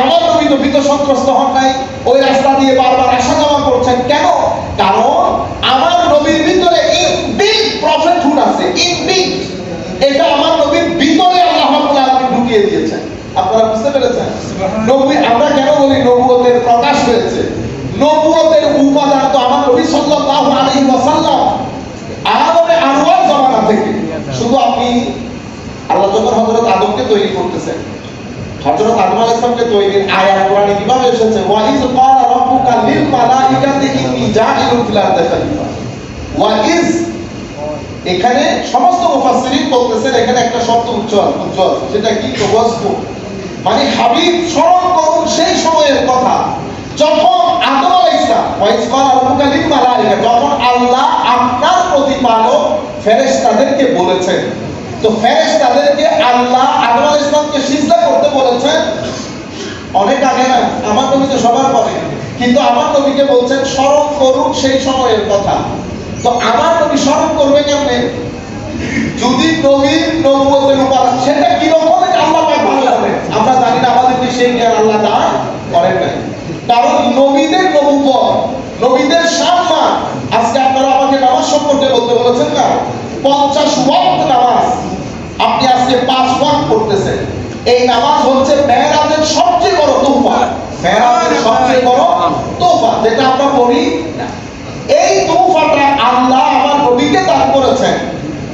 আমার নবী তো ভীত সন্ত্রস্ত হন নাই, ওই রাস্তা দিয়ে বারবার আসা যাওয়া করছেন কেন? কারণ আমার নবীর ভিতরে ইনবিল্ট প্রফেটহুড আছে, ইনবিল্ট। এটা আমার নবীর ভিতরে আল্লাহ রাব্বুল আলামিন ঢুকিয়ে দিয়েছেন। আপনারা বুঝতে পেরেছেন? নবী, আমরা কেন বলি নবুয়তের প্রকাশ হয়েছে? নবুয়তের উপাদান তো আমার নবী সাল্লাল্লাহু আলাইহি ওয়াসাল্লাম আদমে আরওয়াহ জামানা থেকে। শুধু আপনি আল্লাহ যখন হযরত আদমকে তৈরি করতেছেন, হযরত আদম আলাইহিস সালামকে তৈরির আয়াত কোরআনে কিভাবে এসেছে? ওয়া ইয ক্বালা রাব্বুকা লিল মালাইকাতি ইন্নী জাইলুন ফিল আরদি খলিফা। ওয়া ইয, এখানে সমস্ত মুফাসসিরিন বলতেছেন এখানে একটা শব্দ উজ্জ্বল, সেটা কি? তো ওয়াজকু, মানে হাবিব স্মরণ করুন সেই সময়ের কথা যখন আদম আলাইহিস সালাম, ওয়া ইয ক্বালা রাব্বুকা লিল মালাইকা, যখন আল্লাহ আপনার প্রতিপালক ফেরেশতাদেরকে বলেছেন। তো ফেরেশতাদেরকে আল্লাহ আদম আলাইহিস সালামকে সিজদা করতে বলেছেন অনেক আগে না, আমার নবী তো সবার পরে, কিন্তু আমার নবীকে বলছেন স্মরণ করুন সেই সময়ের কথা। তো আমার নবী স্মরণ করবে কেমনে? যদি নবীর নবুয়তের উপাদান সেটা কি রকম আল্লাহ পাক ভালো জানেন, আমরা জানি না, আমাদেরকে সেই জ্ঞান আল্লাহ দান করেন নাই। কারণ নবীদের নবুয়ত, নবীদের সম্মান, আজকে আপনারা আমাকে নামাজ সম্পর্কে বলতে বলেছেন না, 50 ওয়াক্ত নামাজ আপনি আজকে 5 ওয়াক্ত পড়তেছেন। এই নামাজ হচ্ছে মেরাজের সবচেয়ে বড় তোহফা, মেরাজের সবচেয়ে বড় তোহফা যেটা আমরা পড়ি না। এই তোহফাটা আল্লাহ আমার নবীকে দান করেছেন,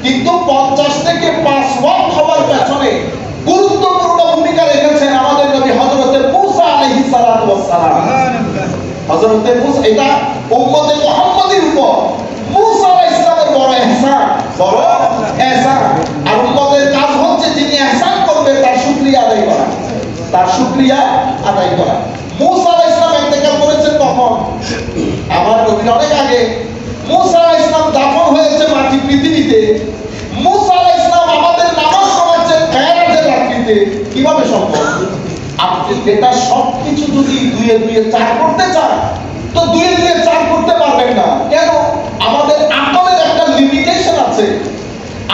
কিন্তু 50 থেকে 5 ওয়াক্ত হওয়ার পেছনে গুরুত্বপূর্ণ ভূমিকা রেখেছেন আমাদের নবী হযরতে মূসা আলাইহিস সালাতু ওয়াস সালাম। হযরতে মূসা, এটা উম্মতে মুহাম্মাদের উপর মূসা আলাইহিস সালামের বড় ইহসান, বড় ইহসান। আর উম্মতের কাজ হচ্ছে যিনি ইহসান করবে তার শুকরিয়া আদায় করা, তার শুকরিয়া আদায় করা। মূসা আলাইহিস সালাম ইন্তেকাল করেছেন কখন? আমার নবীর অনেক আগে। মূসা আলাইহিস সালাম দাফন হয়েছে মাটি পৃথিবীতে। মূসা আলাইহিস সালাম আমাদের নামাজ পড়াচ্ছেন মেরাজের রাত্রিতে। কিভাবে সম্ভব? আপনি এটা সবকিছু যদি 2 এ 2 এ 4 করতে চান তো 2 এ 2 এ 4 করতে পারবেন না। কেন? আমাদের আকলের একটা লিমিটেশন আছে।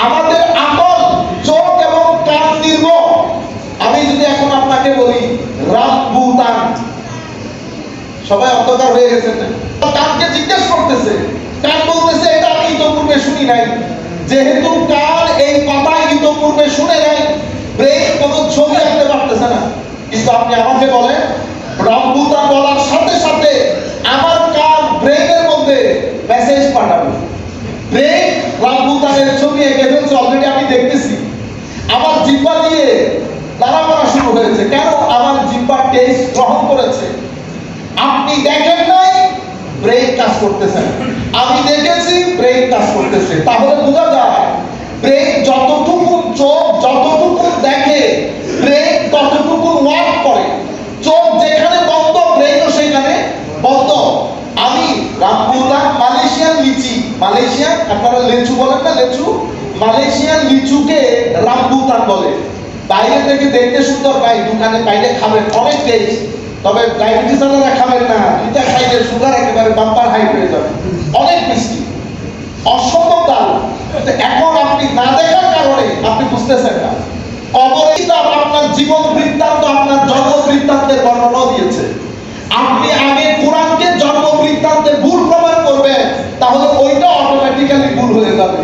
আমাদের আকল চোখ এবং কান নির্ভর। আমি যদি এখন আপনাকে বলি রাব্বুতান, সবাই অন্ধকার হয়ে গেছেন না? কানকে জিজ্ঞেস করতেছে, কান বলতেছে এটা আমি ইতোপূর্বে শুনি নাই। যেহেতু কান এই কথা ইতোপূর্বে শুনে নাই, ব্রেন কোনো ছবি আঁকতে পারতেছে না। কিন্তু আপনি আমাকে বলেন রাব্বুতান বলার সাথে সাথে আমার কান ব্রেনের মধ্যে মেসেজ পাঠাবে। ব্রেন রাব্বুতানের ছবি এঁকে ফেলছে, অলরেডি আমি দেখতেছি। আমার জিহ্বা দিয়ে লাড়াপাড়া শুরু হয়েছে। কেন? আমার জিহ্বা টেস্ট গ্রহণ করেছে। আপনি দেখেন নাই, ব্রেন কাজ করতেছে। আমি দেখেছি, ব্রেন কাজ করতেছে। তাহলে বোঝা যায় ব্রেন যতটুকু, চোখ যতটুকু দেখে, ব্রেন ততটুকু ওয়ার্ক করে। চোখ যেখানে বন্ধ, ব্রেনও সেখানে বন্ধ। আমি রাব্বুতান মালয়েশিয়ান লিচি, মালয়েশিয়ান, আপনারা লেচু বলেন না, লেচু, মালয়েশিয়ান লিচুকে রাব্বুতান বলে। বাইরে থেকে দেখতে সুন্দর, ভাই দোকানে পাইলে খাবেন, অনেক টেস্ট। তবে ডায়াবেটিস ওয়ালারা খাবেন না, এটা খাইলে সুগার একেবারে বাম্পার হাই হয়ে যাবে, অনেক মিষ্টি, অসম্ভব দারুণ। এখন আপনি না দেখার কারণে আপনি বুঝতেছেন না। কবরে কিতাব আপনার জীবন বৃত্তান্ত, আপনার জন্ম বৃত্তান্তের বর্ণনা দিয়েছে। আপনি আগে কোরআনকে জন্ম বৃত্তান্তে ভুল প্রমাণ করবেন, তাহলে ওইটা অটোমেটিক্যালি ভুল হয়ে যাবে।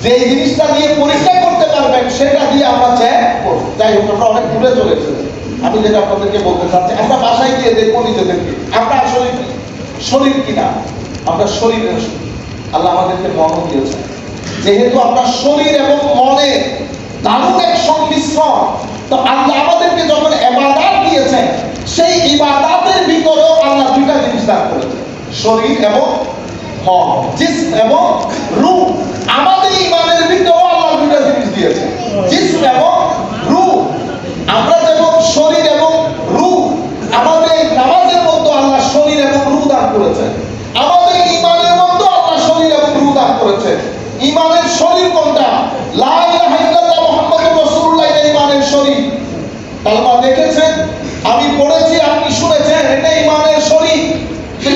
যে জিনিসটা দিয়ে পরীক্ষা করতে পারবেন সেটা দিয়ে আমরা চেক করব। যাই হোক, আমরা অনেক দূরে চলে এসেছি। আমি যেটা আপনাদেরকে বলতে চাচ্ছি, আমরা বাসায় গিয়ে দেখবো নিজেদেরকে, আমরা আসলে শরীর কিনা। আমরা শরীরের, আল্লাহ আমাদেরকে মন দিয়েছে। যেহেতু আমরা শরীর এবং মনে দারুণ এক সংমিশ্রণ, তো আল্লাহ আমাদেরকে যখন ইবাদত দিয়েছেন, সেই ইবাদতের ভিতরেও আল্লাহ 2টা জিনিস দান করেছেন, শরীর এবং মন, জিসম এবং রূহ। আমাদের ঈমানের ভিতরেও আল্লাহ 2টা জিনিস দিয়েছেন, জিসম এবং রূহ। আমরা যেমন শরীর এবং রূহ, আমাদের নামাজের মধ্যে আল্লাহ শরীর এবং রূহ দান করেছেন। আমাদের ঈমানের মধ্যে আল্লাহ শরীর এবং রূহ দান করেছেন। ঈমানের শরীর কোনটা? লা ইলাহা ইল্লাল্লাহ মুহাম্মাদুর রাসূলুল্লাহ, এটা ঈমানের শরীর। কালমা দেখেছেন, আমি পড়েছি, আপনি শুনেছেন, এটা ঈমানের শরীর। তো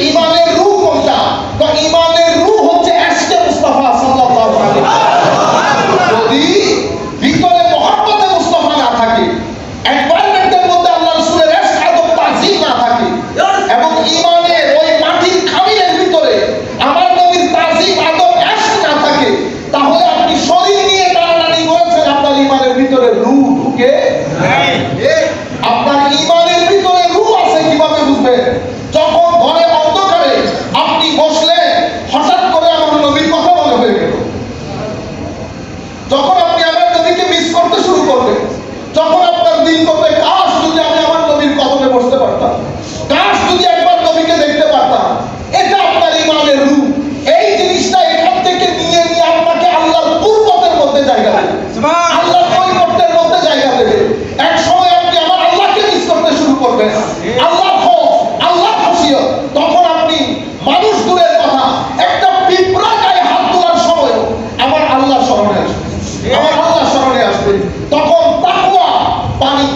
কে? আপনার ঈমানের ভিতরে রূহ আছে কিভাবে বুঝবেন? যখন ঘরে অন্ধকারে আপনি বসলে হঠাৎ করে আমার নবীর কথা মনে হয়ে গেল, যখন আপনি আমার নবীকে মিস করতে শুরু করবেন, যখন আপনার দিন করবে কাশ যদি আমি আমার নবীর কদমে বসতে পারতাম, কাশ যদি একবার নবীকে দেখতে পারতাম, এটা আপনার ঈমানের রূহ। এই জিনিসটা এখান থেকে নিয়ে নিয়ে আপনাকে আল্লাহর কুরবতের মধ্যে জায়গা দেবে, আল্লাহর নৈকট্যের মধ্যে জায়গা দেবে। এক সময় আপনি আমার আল্লাহকে মিস করতে শুরু করবেন, আল্লাহ খৌফ, আল্লাহ খশিয়ত। তখন আপনি মানুষ দূরের কথা, একটা পিঁপড়া গায়ে হাত তোলার সময় আমার আল্লাহ স্মরণে আসবে, আমার আল্লাহ স্মরণে আসবে। তখন তাকওয়া পানি,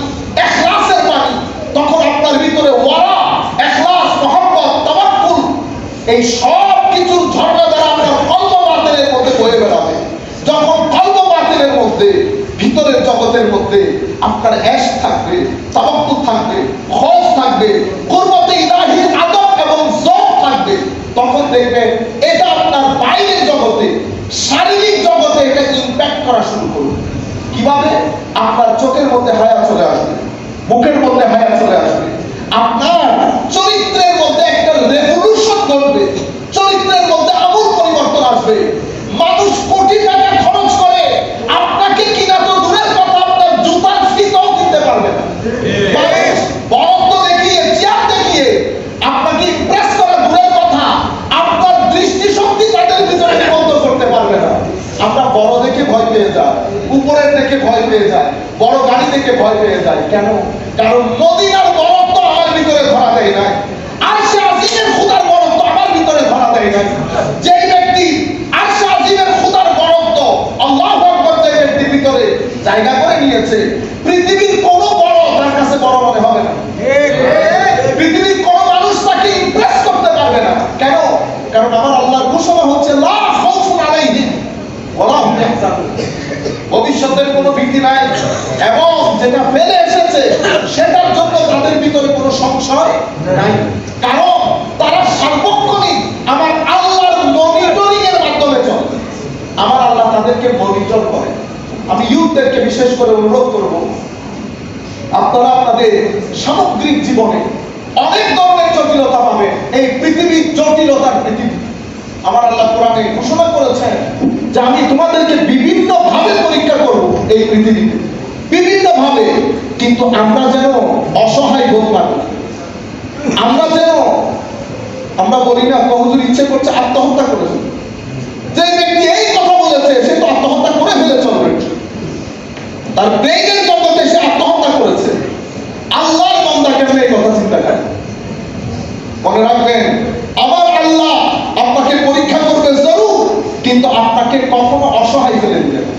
ইখলাসের পানি, তখন আপনার ভিতরে ওয়ারা, ইখলাস, মুহাব্বত, তাওয়াক্কুল, এই সব কিছুর ঝর্ণা দ্বারা আপনার কলব বাতিলের মধ্যে বয়ে বেড়াবে। যখন কলব বাতিলের মধ্যে, ভিতরের জগতের মধ্যে আপনার ইশক থাকবে, তাওয়াক্কুল থাকবে, খৌফ থাকবে, কুরবতে ইলাহির আদব এবং যৌক থাকবে, তখন দেখবেন এটা আপনার বাইরের জগতে, শারীরিক জগতে এটা ইমপ্যাক্ট করা শুরু করবে। কিভাবে? আপনার চোখের মধ্যে হায়া চলে আসবে, মুখের মধ্যে হায়া চলে আসবে, আপনার চরিত্রের মধ্যে একটা রেভলিউশন ঘটবে, চরিত্রের মধ্যে আমূল পরিবর্তন আসবে। মানুষ কোটি টাকা খরচ করে আপনাকে কিনা তো দূরের কথা, আপনার জুতার ফিতাও কিনতে পারবে না। মানুষ বরত্ব দেখিয়ে, চেয়ার দেখিয়ে আপনাকে ইমপ্রেস করা দূরের কথা, আপনার দৃষ্টিশক্তি তাদের ভিতরে নিবন্ধ করতে পারবে না। আমরা বড় দেখে ভয় পেয়ে যাই, উপরের দেখে ভয় পেয়ে যাই, বড় গাড়ি দেখে ভয় পেয়ে যাই। কেন? কারণ মদিনার বরত্ব আমার ভিতরে ধরা দেয় নাই, আরশে আজিমের খোদার বরত্ব আমার ভিতরে ধরা দেয় নাই। যেই ব্যক্তি আরশে আজিমের খোদার বরত্ব, আল্লাহু আকবার, যে ব্যক্তির ভিতরে জায়গা করে নিয়েছে, পৃথিবীর কোনো বড় তার কাছে বড় মনে হবে না। পৃথিবীর কোনো মানুষ তাকে ইমপ্রেস করতে পারবে না। কেন? কারণ আমার আল্লাহর ঘোষণা হচ্ছে লা খাউফুন আলাইহিম ওয়ালা হুম ইয়াহজানুন, ভবিষ্যতের কোনো ভীতি নাই, এবং যেটা ফেলে এসেছে সেটার জন্য তাদের ভিতরে কোনো সংশয় নাই। কারণ তারা সার্বক্ষণিক আমার আল্লাহর মনিটরিং এর মাধ্যমে চলে। আমার আল্লাহ তাদেরকে মনিটর করে। আমি ইউথদেরকে বিশেষ করে অনুরোধ করব, আপনারা আপনাদের সামগ্রিক জীবনে অনেক ধরনের জটিলতা পাবেন। এই পৃথিবীর জটিলতার পৃথিবী। আমার আল্লাহ কোরআনে ঘোষণা করেছেন যে আমি তোমাদেরকে বিভিন্ন ভাবে পরীক্ষা করব এই পৃথিবীতে, বিভিন্ন ভাবে। কিন্তু আমরা যেন অসহায় বোধ না করি, আমরা যেন, আমরা বলি না হুজুর ইচ্ছে করছে আত্মহত্যা করেছে, যে ব্যক্তি এই কথা বলেছে সে তো আত্মহত্যা করে ফেলে চলবে, তার ব্রেইনের জগতে সে আত্মহত্যা করেছে। আল্লাহর বান্দা কেন এই কথা চিন্তা করে? মনে রাখবেন, আমার আল্লাহ আপনাকে পরীক্ষা করবে জরুর, কিন্তু আপনাকে কখনো অসহায় ফেলে দিবেন না।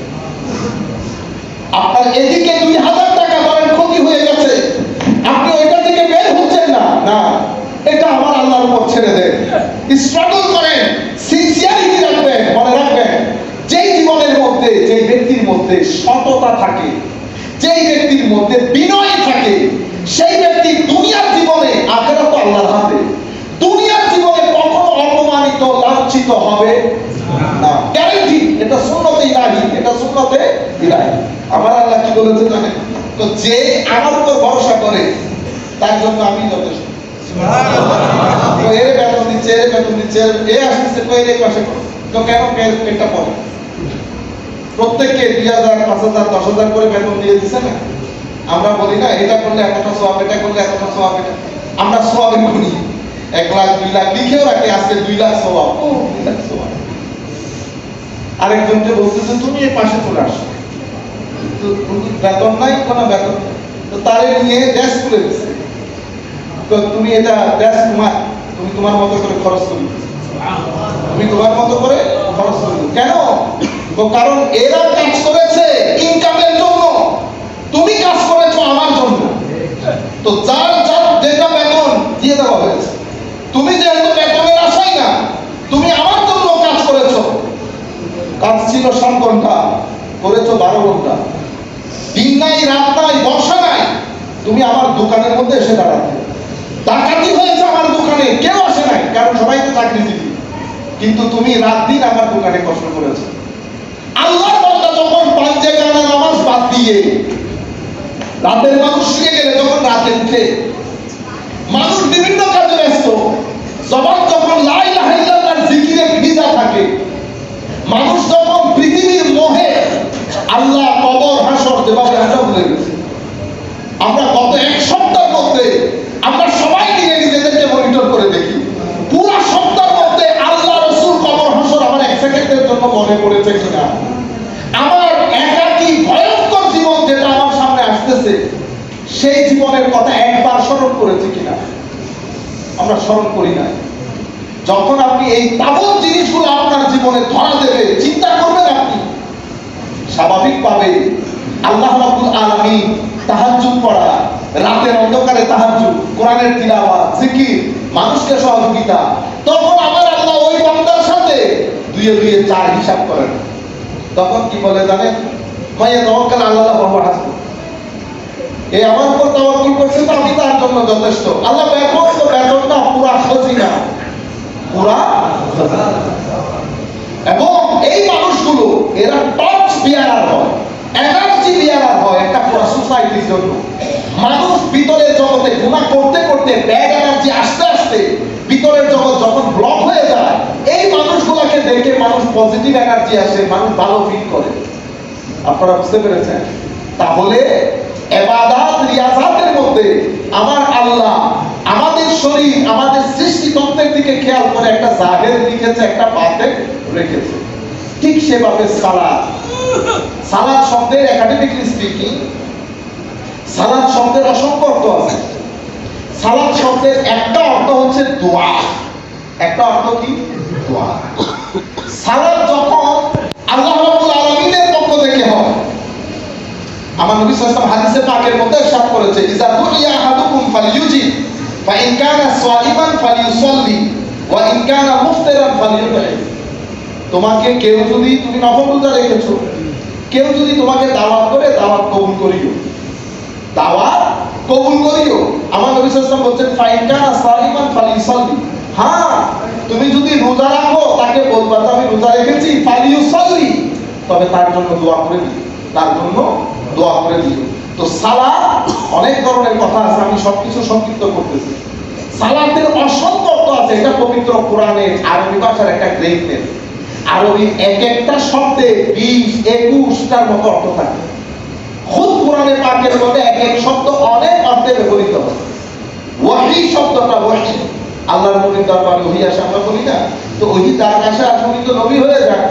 আপনার এদিকে 2000 টাকা ধরেন ক্ষতি হয়ে গেছে, আপনি ওইটা থেকে বের হচ্ছেন না, না, এটা আমার আল্লাহর উপর ছেড়ে দেন। স্ট্রাগল করেন, সিনসিয়ারিটি রাখবেন। মনে রাখবেন, যেই জীবনের মধ্যে, যেই ব্যক্তির মধ্যে সততা থাকে, যেই ব্যক্তির মধ্যে বিনয় থাকে, সেই ব্যক্তি দুনিয়ার জীবনে, আখিরাত আল্লাহর হাতে, দুনিয়ার জীবনে কখনো অপমানিত, লাঞ্ছিত হবে না, গ্যারান্টি। এটা সুন্নতে ইলাহি, এটা সুন্নতে ইলাহি। আমার আল্লাহ কি বলেছে জানেন? তো যে আমার উপর ভরসা করে তার জন্য আমি যথেষ্ট। সুবহানাল্লাহ। তো এর বেতন দিচ্ছে, এর বেতন দিচ্ছে, এ আসছে কই এর পাশে তো কেন পেটটা পড়ে? প্রত্যেককে 2000, 5000, 10000 করে বেতন দিয়ে দিছে না? আমরা বলি না এটা করলে এতটা সওয়াব, এটা করলে এতটা সওয়াব। আমরা সওয়াবে গুনি 1 লাখ 2 লাখ লিখেও রাখি, আজকে 2 লাখ সওয়াব, 2 লাখ সওয়াব। আরেকজনকে বলতেছে তুমি এই পাশে চলে আসো, তো বেতন নাই, কোনো বেতন। তো তারে নিয়ে ড্যাশ খুলে দিচ্ছে, তো তুমি এটা ড্যাশ তোমার, তুমি তোমার মতো করে খরচ করি, তুমি তোমার মতো করে খরচ করি। কেন? তো কারণ এরা কাজ করেছে ইনকামের জন্য, তুমি কাজ করেছো আমার জন্য। তো যার যার যেটা বেতন দিয়ে দেওয়া হয়েছে, তুমি যেহেতু বেতনের আশাই না, তুমি আমার জন্য কাজ করেছো। কাজ ছিল 7 ঘন্টা, করেছো 12 ঘন্টা, দিন নাই, রাত নাই, বর্ষা নাই, তুমি আমার দোকানের মধ্যে এসে দাঁড়াতে। ডাকাতি হয়েছে আমার দোকানে, কেউ আসে নাই, কারণ সবাই তো চাকরিজীবী, কিন্তু তুমি রাত দিন আমার দোকানে কষ্ট করেছো। আল্লাহর বান্দা যখন পাঁচ জায়গায় নামাজ বাদ দিয়ে রাতের মানুষ শুয়ে গেলে যখন রাতে উঠে, মানুষ বিভিন্ন কাজে ব্যস্ত, জবান যখন লা ইলাহা ইল্লাল্লাহর জিকিরে ভিজা থাকে, মানুষ যখন পৃথিবীর মোহে আল্লাহ, কবর, হাসর যেভাবে আমরা ভুলে গেছি। আমরা গত এক সপ্তাহের মধ্যে আমরা সবাই নিজেদেরকে মনিটর করে দেখি, পুরো সপ্তাহের মধ্যে আল্লাহ, রাসূল, কবর, হাসর আমার এক সেকেন্ডের জন্য মনে পড়েছে কিনা? আমার একাকী ভয়ঙ্কর জীবন যেটা আমার সামনে আসতেছে, সেই জীবনের কথা একবার স্মরণ করেছি কিনা? আমরা স্মরণ করি না। যখন আপনি এই তাবৎ জিনিসগুলো আপনার জীবনে ধরা দেবে, চিন্তা করবেন আপনি, স্বাভাবিকভাবে আল্লাহ রাব্বুল আলামিন, তাহাজ্জুদ পড়া, রাতের অন্ধকারে তাহাজ্জুদ, কোরআনের তিলাওয়াত, জিকির, মানুষকে সহযোগিতা, তখন আমার আল্লাহ ওই বান্দার সাথে দুইয়ে দুইয়ে চার হিসাব করেন। তখন কি বলে জানেন? মাইয়া তাওয়াক্কাল আল্লাহ ওয়া হাসবুহ। এই আমার উপর তাওয়াক্কুল করছে তো আমি তার জন্য যথেষ্ট। আল্লাহ বেতন তো বেতনটা পুরা খজিনা, পুরা খজিনা। এবং এই মানুষগুলো এরা টর্চ বিয়ারার হয়, এনার্জি বিয়ারার হয় একটা পুরা সোসাইটির জন্য। মানুষ ভিতরের জগতে গুনাহ করতে করতে ব্যাড এনার্জি আসতে আসতে ভিতরের জগৎ যখন ব্লক হয়ে যায়, এই মানুষগুলোকে দেখে মানুষ পজিটিভ এনার্জি আসে, মানুষ ভালো ফিল করে। আপনারা বুঝতে পেরেছেন? তাহলে ইবাদত, রিয়াজাতের মধ্যে আমার আল্লাহ আমাদের শরীর, আমাদের সৃষ্টিতন্ত্রের দিকে খেয়াল করে একটা জাহের লিখেছে, একটা বাতিন রেখেছে। ঠিক সেভাবে সালাত, সালাত শব্দের একাডেমিকলি স্পিকিং, সালাত শব্দের অসংখ্য অর্থ আছে। সালাত শব্দের একটা অর্থ হচ্ছে দোয়া। একটা অর্থ কি? দোয়া। সালাত যখন আল্লাহ রাব্বুল আলামিনের পক্ষ থেকে হয়, আমার নবী সাল্লাল্লাহু আলাইহি ওয়াসাল্লাম হাদিসে পাকের মধ্যে ইরশাদ করেছে, ইযা দুইয়া আহাদুকুম ফালইউজিব ফা ইন কানা সালিমান ফালিউসাল্লি ওয়া ইন কানা মুফতিরান ফালিউতঈম। তোমাকে কেউ যদি, তুমি নফল রোজা রেখেছো, কেউ যদি তোমাকে দাওয়াত করে, দাওয়াত কবুল করিও, দাওয়াত কবুল করিও। আমার নবী সাল্লাল্লাহু আলাইহি ওয়াসাল্লাম বলেন, ফা ইন কানা সালিমান ফালিউসাল্লি। হ্যাঁ, তুমি যদি রোজা রাখো, তাকে বলবা আমি রোজা রেখেছি, ফালিউসাল্লি, তবে তার জন্য দোয়া করে দিও, তার জন্য দোয়া করে দিও। তো সালাত অনেক ধরনের কথা আছে, আমি সবকিছু সংক্ষিপ্ত করতেছি। সালাতের অসংখ্য অর্থ আছে। এটা পবিত্র কোরআনের আরবি ভাষার একটা গ্রেটনেস। আরবি এক একটা শব্দে 20-21টার মতো অর্থ থাকে। খুদ কোরআনে পাকের মধ্যে এক এক শব্দ অনেক অর্থে ব্যবহৃত হয়। ওয়াহি শব্দটা, ওয়াহি, আল্লাহর নবীর দরবারে ওহী আসে, আমরা বলি না? তো ওহী যার কাছে আসে উনি তো নবী হয়ে যান।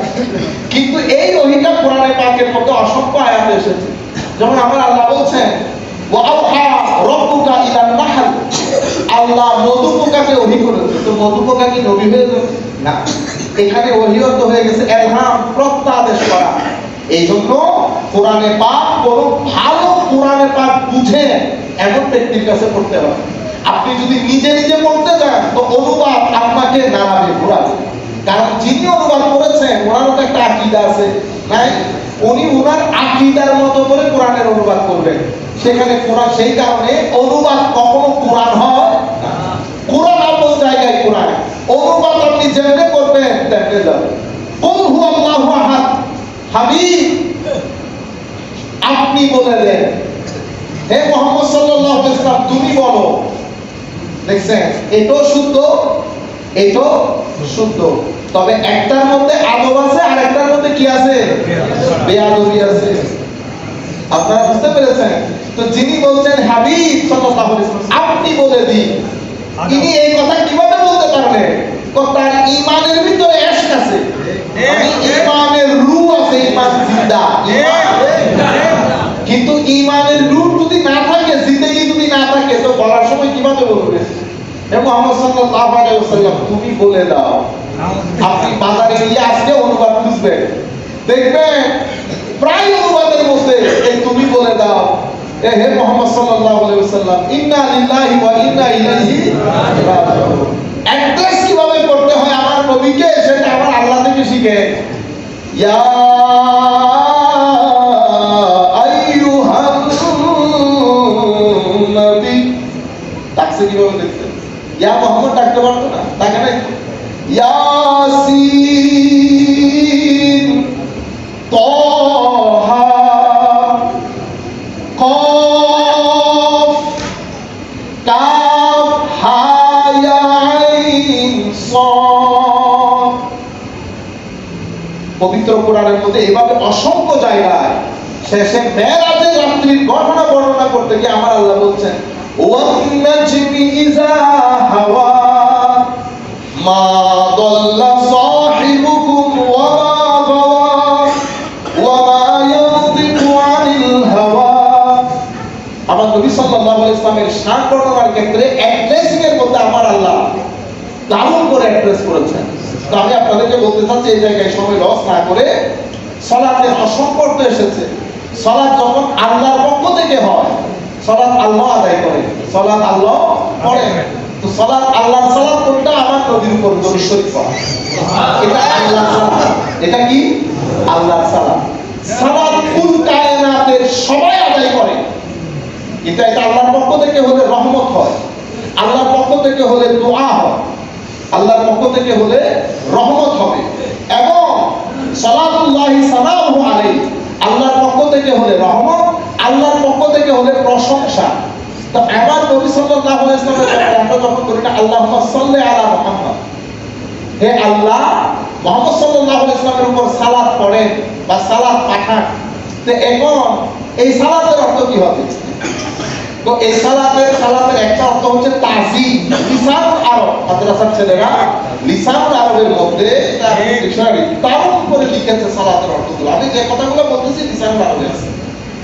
কিন্তু এই ওহীটা কোরআনে পাকের মধ্যে অসংখ্য আয়াতে এসেছে। যেমন আমার আল্লাহ বলছেন, ওয়া আওহা রাব্বুকা ইলান নাহল, আল্লাহ মধুপোকাকে ওহী করেছে। তো মধুপোকা কি নবী হয়ে যাবে? না, এখানে ওহী অর্থ হয়ে গেছে ইলহাম, প্রত্যাদেশ করা। এইজন্য কোরআনে পাক, কোন ভালো কোরআনে পাক বুঝে এমন ব্যক্তির কাছে পড়তে হবে। আপনি যদি নিজে নিজে পড়তে যান, তো অনুবাদ আপনাকে নাড়াবে, ঘোরাবে। কারণ যিনি অনুবাদ করেছেন ওনারও তো একটা আকীদা আছে, নাই? উনি ওনার আকীদার মতো করে কোরআনের অনুবাদ করবেন। সেখানে কোরআন, সেই কারণে অনুবাদ কখনো কোরআন হয় না। কোরআন আপন জায়গায় কোরআন, অনুবাদ আপনি যেমনে করবেন তেমনে যাবে। কুল হুয়াল্লাহু আহাদ, হাবিব আপনি বলে দেন, হে মুহাম্মদ সাল্লাল্লাহু আলাইহি ওয়াসাল্লাম তুমি বলো। দেখছেন, এটাও শুদ্ধ, এটাও শুদ্ধ। তবে একটার মধ্যে আদব আছে আর একটার মধ্যে কি আছে? বেয়াদবি আছে। আপনারা বুঝতে পেরেছেন? তো যিনি বলছেন হাবিব সাল্লাল্লাহু আলাইহি ওয়াসাল্লাম আপনি বলে দিন, ইনি এই কথা কিভাবে বলতে পারলেন? তার ঈমানের ভিতরে ইশক আছে, ঈমানের রূহ আছে, ঈমান জিন্দা। কিন্তু ঈমানের রূহ যদি না থাকে, জিন্দেগি যদি না থাকে, তো বলার সময় কিভাবে বলবে? হে মুহাম্মদ সাল্লাল্লাহু আলাইহি ওয়াসাল্লাম তুমি বলে দাও। আপনি বাজারে গিয়ে আজকে অনুবাদ খুঁজবেন, দেখবেন প্রায় অনুবাদের মধ্যে এই তুমি বলে দাও, হে মুহাম্মদ সাল্লাল্লাহু আলাইহি ওয়াসাল্লাম ইন্না লিল্লাহি ওয়া ইন্না ইলাইহি রাজিউন। অ্যাড্রেস কিভাবে করতে হয় আমার নবীকে, সেটা আমার আল্লাহ থেকে শিখে। ইয়া আইয়ুহান নবী, তাকসে কিভাবে দেখতেন? ইয়া মুহাম্মদ ডাকতে পারতো না, ডাকে নাই? ইয়াসিন, তাহা, কফ, পবিত্র কোরআনের মধ্যে এভাবে অসংখ্য জায়গায় শেষে মেরাজের রাত্রির ঘটনা বর্ণনা করতে গিয়ে আমার আল্লাহ বলছেন ওয়ান নাজমি ইযা হাওয়া মা দাল্লা সাহিবুকুম ওয়া মা গাওয়া ওয়া মা ইয়ানতিকু আনিল হাওয়া। আমার নবী সাল্লাল্লাহু আলাইহি ওয়াসাল্লামের শান বর্ণনার ক্ষেত্রে অ্যাড্রেসিং এর মধ্যে আমার আল্লাহ দারুণ করে অ্যাড্রেস করেছেন। তো আমি আপনাদেরকে বলতে চাচ্ছি এই জায়গায় সময় লস না করে সালাতের অসংখ্য অর্থ এসেছে। সালাত যখন আল্লাহর পক্ষ থেকে হয়, সালাত আল্লাহ আদায় করে, সালাত আল্লাহ পড়েন। তো সালাত আল্লাহর সালাত কোনটা? আমার নবীর উপর দরুদ শরীফ পড়া, এটা আল্লাহর সালাত। এটা কি? আল্লাহর সালাত। সালাত কুল কায়নাতের সবাই আদায় করে। এটা আল্লাহর পক্ষ থেকে হলে রহমত হয়, আল্লাহর পক্ষ থেকে হলে দোয়া হয়, আল্লাহর পক্ষ থেকে হলে রহমত হবে। এবং সালাতুল্লাহি সালামুহু আলাইহি আল্লাহর পক্ষ থেকে হলে রহমত, আল্লাহর পক্ষ থেকে হলে প্রশংসা। তো আমার নবী সাল্লাল্লাহু আলাইহি ওয়াসাল্লামের আমরা যখন করি না আল্লাহুম্মা সাল্লি আলা মুহাম্মদ, হে আল্লাহ মুহাম্মদ সাল্লাল্লাহু আলাইহি ওয়াসাল্লামের উপর সালাত পড়েন বা সালাত পাঠান। তো এখন এই সালাতের অর্থ কি হবে? তো এই সালাতের একটা অর্থ হচ্ছে তাজিম। লিসানুল আরব, মাদ্রাসার ছেলেরা লিসানুল আরবের মধ্যে ডিকশনারি তার উপরে লিখেছে সালাতের অর্থগুলো। আমি যে কথাগুলো বলতেছি লিসানুল আরবে আছে।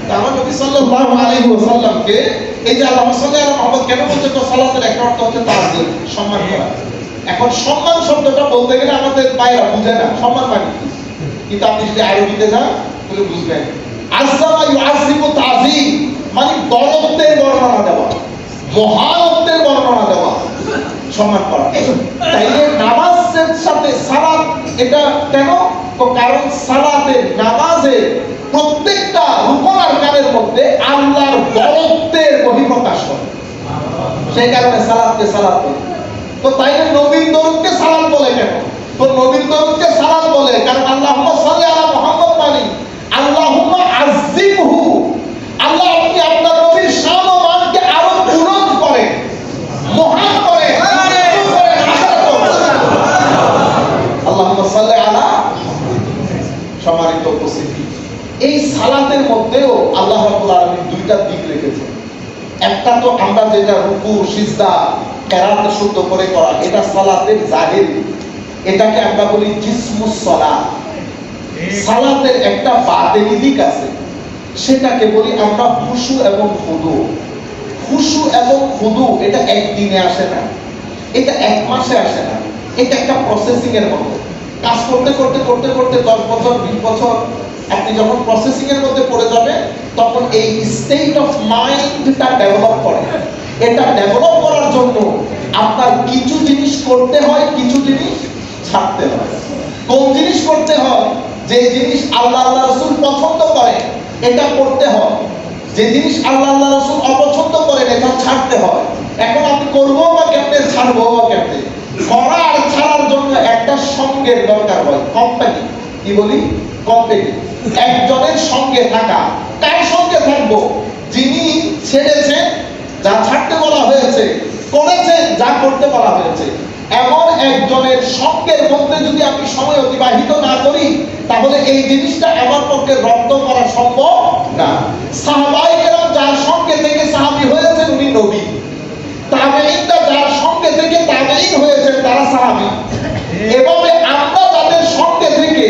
তো আমার নবী সাল্লাল্লাহু আলাইহি ওয়াসাল্লামকে এই যে আল্লাহুম্মা সাল্লি আলা মুহাম্মদ কেন বলছে? তো সালাতের একটা অর্থ হচ্ছে তাজিম, সম্মান করা। এখন সম্মান শব্দটা বলতে গেলে আমাদের বাইরা বুঝে না সম্মান মানে কি, কিন্তু আপনি যদি আরবিতে যান তাহলে বুঝবেন। আযযামা ইউআযযিমু তাজিম মানে দরদের বর্ণনা দেওয়া, মহানত্বের বর্ণনা দেওয়া, সম্মান করা। তাইলে নামাজের সাথে সালাত এটা কেন? তো কারণ সালাতের নামাজের প্রত্যেকটা রুকন আরকানের মধ্যে আল্লাহর দরদের বহিঃপ্রকাশ করে, সেই কারণে সালাতকে সালাত বলে। তো তাইলে নবীর দরুদকে সালাত বলে কেন? তো নবীর দরুদকে সালাত বলে কারণ আল্লাহুম্মা সাল্লি আলা মুহাম্মদ মানে আল্লাহুম্মা আযজিমহু, আল্লাহ আপনি আপনার নবীর শান ও মানকে আরো বুলন্দ করেন, মহান করেন, আল্লাহুম্মা সাল্লি আলা। সম্মানিত উপস্থিতি, এই সালাতের মধ্যেও আল্লাহ রাব্বুল আলামিন দুইটা দিক রেখেছেন। একটা তো আমরা যেটা রুকু সিজদা কেরাত শুদ্ধ করে করা, এটা সালাতের জাহির, এটাকে আমরা বলি জিসমুস সালাত। সালাতের একটা বাতিনি দিক আছে, সেটাকে বলি আমরা খুশু এবং খুদু। খুশু এবং খুদু এটা একদিনে আসে না, এটা এক মাসে আসে না, এটা একটা প্রসেসিং এর মতো। কাজ করতে করতে করতে করতে 10 বছর 20 বছর আপনি যখন প্রসেসিং এর মধ্যে পড়ে যাবেন তখন এই স্টেট অফ মাইন্ডটা ডেভেলপ করে। এটা ডেভেলপ করার জন্য আপনার কিছু জিনিস করতে হয়, কিছু জিনিস ছাড়তে হয়। কোন জিনিস করতে হয়? যে জিনিস আল্লাহ রাসূল পছন্দ করে এটা করতে হয়, যে জিনিস আল্লাহ রাসূল অপছন্দ করেন এটা ছাড়তে হয়। এখন আপনি করবো বা কেমনে, ছাড়বো বা কেমনে? করা আর ছাড়ার জন্য একটা সঙ্গের দরকার হয়, কোম্পানি। কি বলি? কোম্পানি। একজনের সঙ্গে থাকা। কার সঙ্গে থাকবো? যিনি ছেড়েছেন যা ছাড়তে বলা হয়েছে, করেছেন যা করতে বলা হয়েছে। এমন একজনের সঙ্গের মধ্যে যদি আমি সময় অতিবাহিত না করি তাহলে এই জিনিসটা আমার পক্ষে রপ্ত করা সম্ভব না। সাহাবায়ে কেরাম যার সঙ্গে থেকে সাহাবী হয়েছেন উনি নবী, তাবেঈনরা যার সঙ্গে থেকে তাবেঈন হয়েছেন তারা সাহাবী। এভাবে আমরা যাদের সঙ্গে থেকে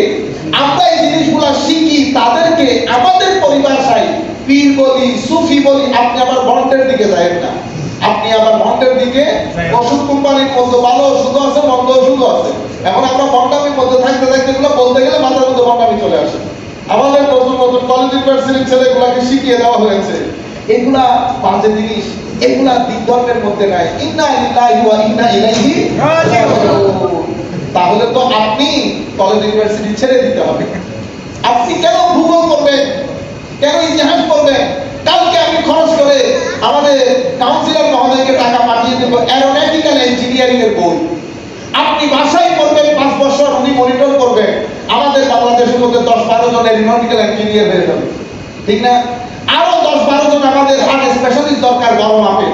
আমরা এই জিনিসগুলো শিখি তাদেরকে আমাদের পরিভাষায় পীর বলি, সুফি বলি। আপনি আবার ভন্ডের দিকে যাবেন না, আপনি আবার ভন্ডের দিকে, ওষুধ কোম্পানির মধ্যে ভালো ওষুধ আছে, মন্দ ওষুধ আছে। এখন আমরা ভন্ডামির মধ্যে থাকতে থাকতে এগুলো বলতে গেলে মাথার মধ্যে ভন্ডামি চলে আসে। আমাদের নতুন নতুন কলেজ ইউনিভার্সিটির ছেলেগুলাকে শিখিয়ে দেওয়া হয়েছে এগুলা বাজে জিনিস, এগুলা দিক ধর্মের মধ্যে নাই। ইন্না লিল্লাহি ওয়া ইন্না ইলাইহি রাজিউন। তাহলে তো আপনি কলেজ ইউনিভার্সিটি ছেড়ে দিতে হবে। আপনি কেন ভূগোল করবেন, কেন ইতিহাস করবেন? কালকে আমি খরচ করে আমাদের কাউন্সিলর মহোদয়কে টাকা পাঠিয়ে দেব অ্যারোনটিক্যাল ইঞ্জিনিয়ারিং এর বই। আপনি বাসায় করবেন 5 বছর, উনি মনিটর করবেন। আমাদের বাংলাদেশের মধ্যে 10-12 জন অ্যারোনটিক্যাল ইঞ্জিনিয়ার হয়ে যাবে, ঠিক না? আরো 10-12 জন আমাদের হার্ট স্পেশালিস্ট দরকার বড় মাপে।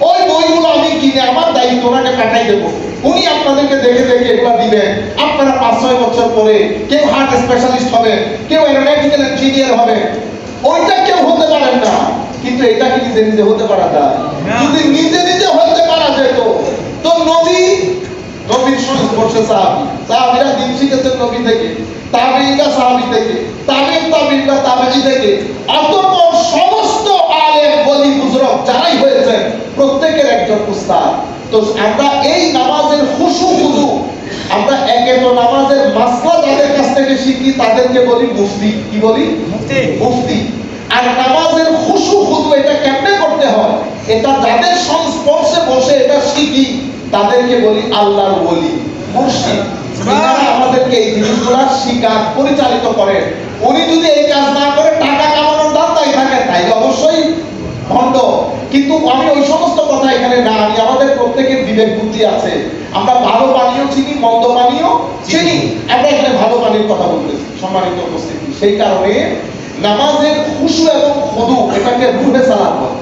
ওই বইগুলো আমি কিনে দিনে আমার দায়িত্ব ওনাকে পাঠাই দেবো, উনি আপনাদেরকে দেখে দেখে এগুলো দিবেন। আপনারা 5-6 বছর পরে কেউ হার্ট স্পেশালিস্ট হবে, কেউ এরোনটিক্যাল ইঞ্জিনিয়ার হবে, ওইটা কেউ হতে পারেন না। কিন্তু এটা কি নিজে নিজে হতে পারা যায়? যদি নিজে নিজে হতে পারা যেত তো নবীর সংস্পর্শে সাহাবীরা দিন শিখেছেন নবী থেকে, তাবেঈরা সাহাবী থেকে, তাবেঈরা তাবেঈ থেকে, অতঃপর সমস্ত আলেম ওলি বুজুর্গ যারাই হয়েছেন প্রত্যেকের একজন উস্তাদ। তো আমরা এই নামাজের খুশু খুদু, আমরা একে তো নামাজের মাসলা যাদের কাছ থেকে শিখি তাদেরকে বলি মুফতি। কি বলি? মুফতি। আর নামাজের খুশু খুদু এটা কেমনে করতে হয়, এটা যাদের সংস্পর্শে বসে এটা শিখি তাদেরকে বলি আল্লাহর ওলি, মুর্শিদ। যারা আমাদেরকে এই জিনিসগুলো শিখান, পরিচালিত করেন। উনি যদি এই কাজ না করে টাকা কামানোর ধান্দায় থাকেন তাইলে অবশ্যই ভণ্ড। কিন্তু আমি ওই সমস্ত কথা এখানে না আনি। আমাদের প্রত্যেকের বিবেক বুদ্ধি আছে, আমরা ভালো পানীয় চিনি, মন্দ পানীয় চিনি। আমরা এখানে ভালো পানির কথা বলতেছি সম্মানিত উপস্থিতি। সেই কারণে নামাজের খুশু এবং খুদু এটাকে রুহে সালাত বলে।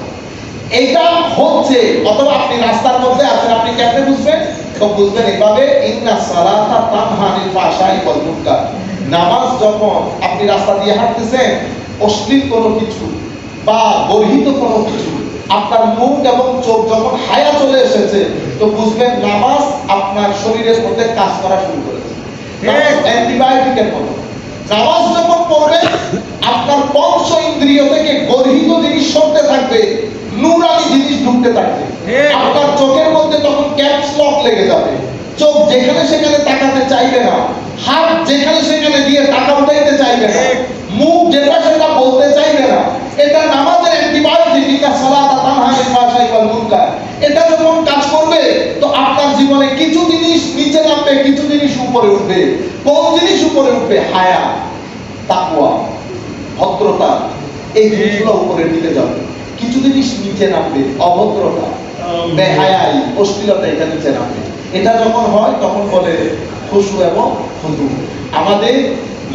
এটা হচ্ছে, অথবা আপনি রাস্তার মধ্যে আছেন, আপনি কেমনে বুঝবেন? তো বুঝবেন এভাবে, ইন্না সালাতা তানহা আনিল ফাহশাই ওয়াল মুনকার। নামাজ যখন আপনি রাস্তা দিয়ে হাঁটতেছেন, অশ্লীল কোনো কিছু বা গর্হিত কোনো কিছু আপনার মুখ এবং চোখ যখন হায়া চলে এসেছে, তো বুঝবেন নামাজ আপনার শরীরের মধ্যে কাজ করা শুরু করেছে। নামাজ অ্যান্টিবায়োটিকের মতো। নামাজ যখন পড়বেন আপনার পঞ্চ ইন্দ্রিয় থেকে গর্হিত জিনিস সরতে থাকবে, নূরানি জিনিস ঢুকতে থাকবে। আপনার চোখের মধ্যে তখন ক্যাপস লক লেগে যাবে, চোখ যেখানে সেখানে তাকাতে চাইবে না, হাত যেখানে সেখানে দিয়ে টাকা উঠাইতে চাইবে না, মুখ যেটা সেটা বলতে চাইবে না। এটা নামাজের অ্যান্টিবায়োটিক। এটা সালাতা তানহা আনিল ফাহশাই ওয়াল মুনকার। এটা যখন কাজ করবে তো আপনার জীবনে কিছু জিনিস নিচে নামবে, কিছু জিনিস উপরে উঠবে। কোন জিনিস উপরে উঠবে? হায়া, তাকওয়া, ভদ্রতা, এই জিনিসগুলো উপরের দিকে যাবে। কিছু জিনিস নিচে নামবে, অভদ্রতা, বেহায়াই, অশ্লীলতা, এটা নিচে নামবে। এটা যখন হয় তখন বলে খুশু এবং খুদু। আমাদের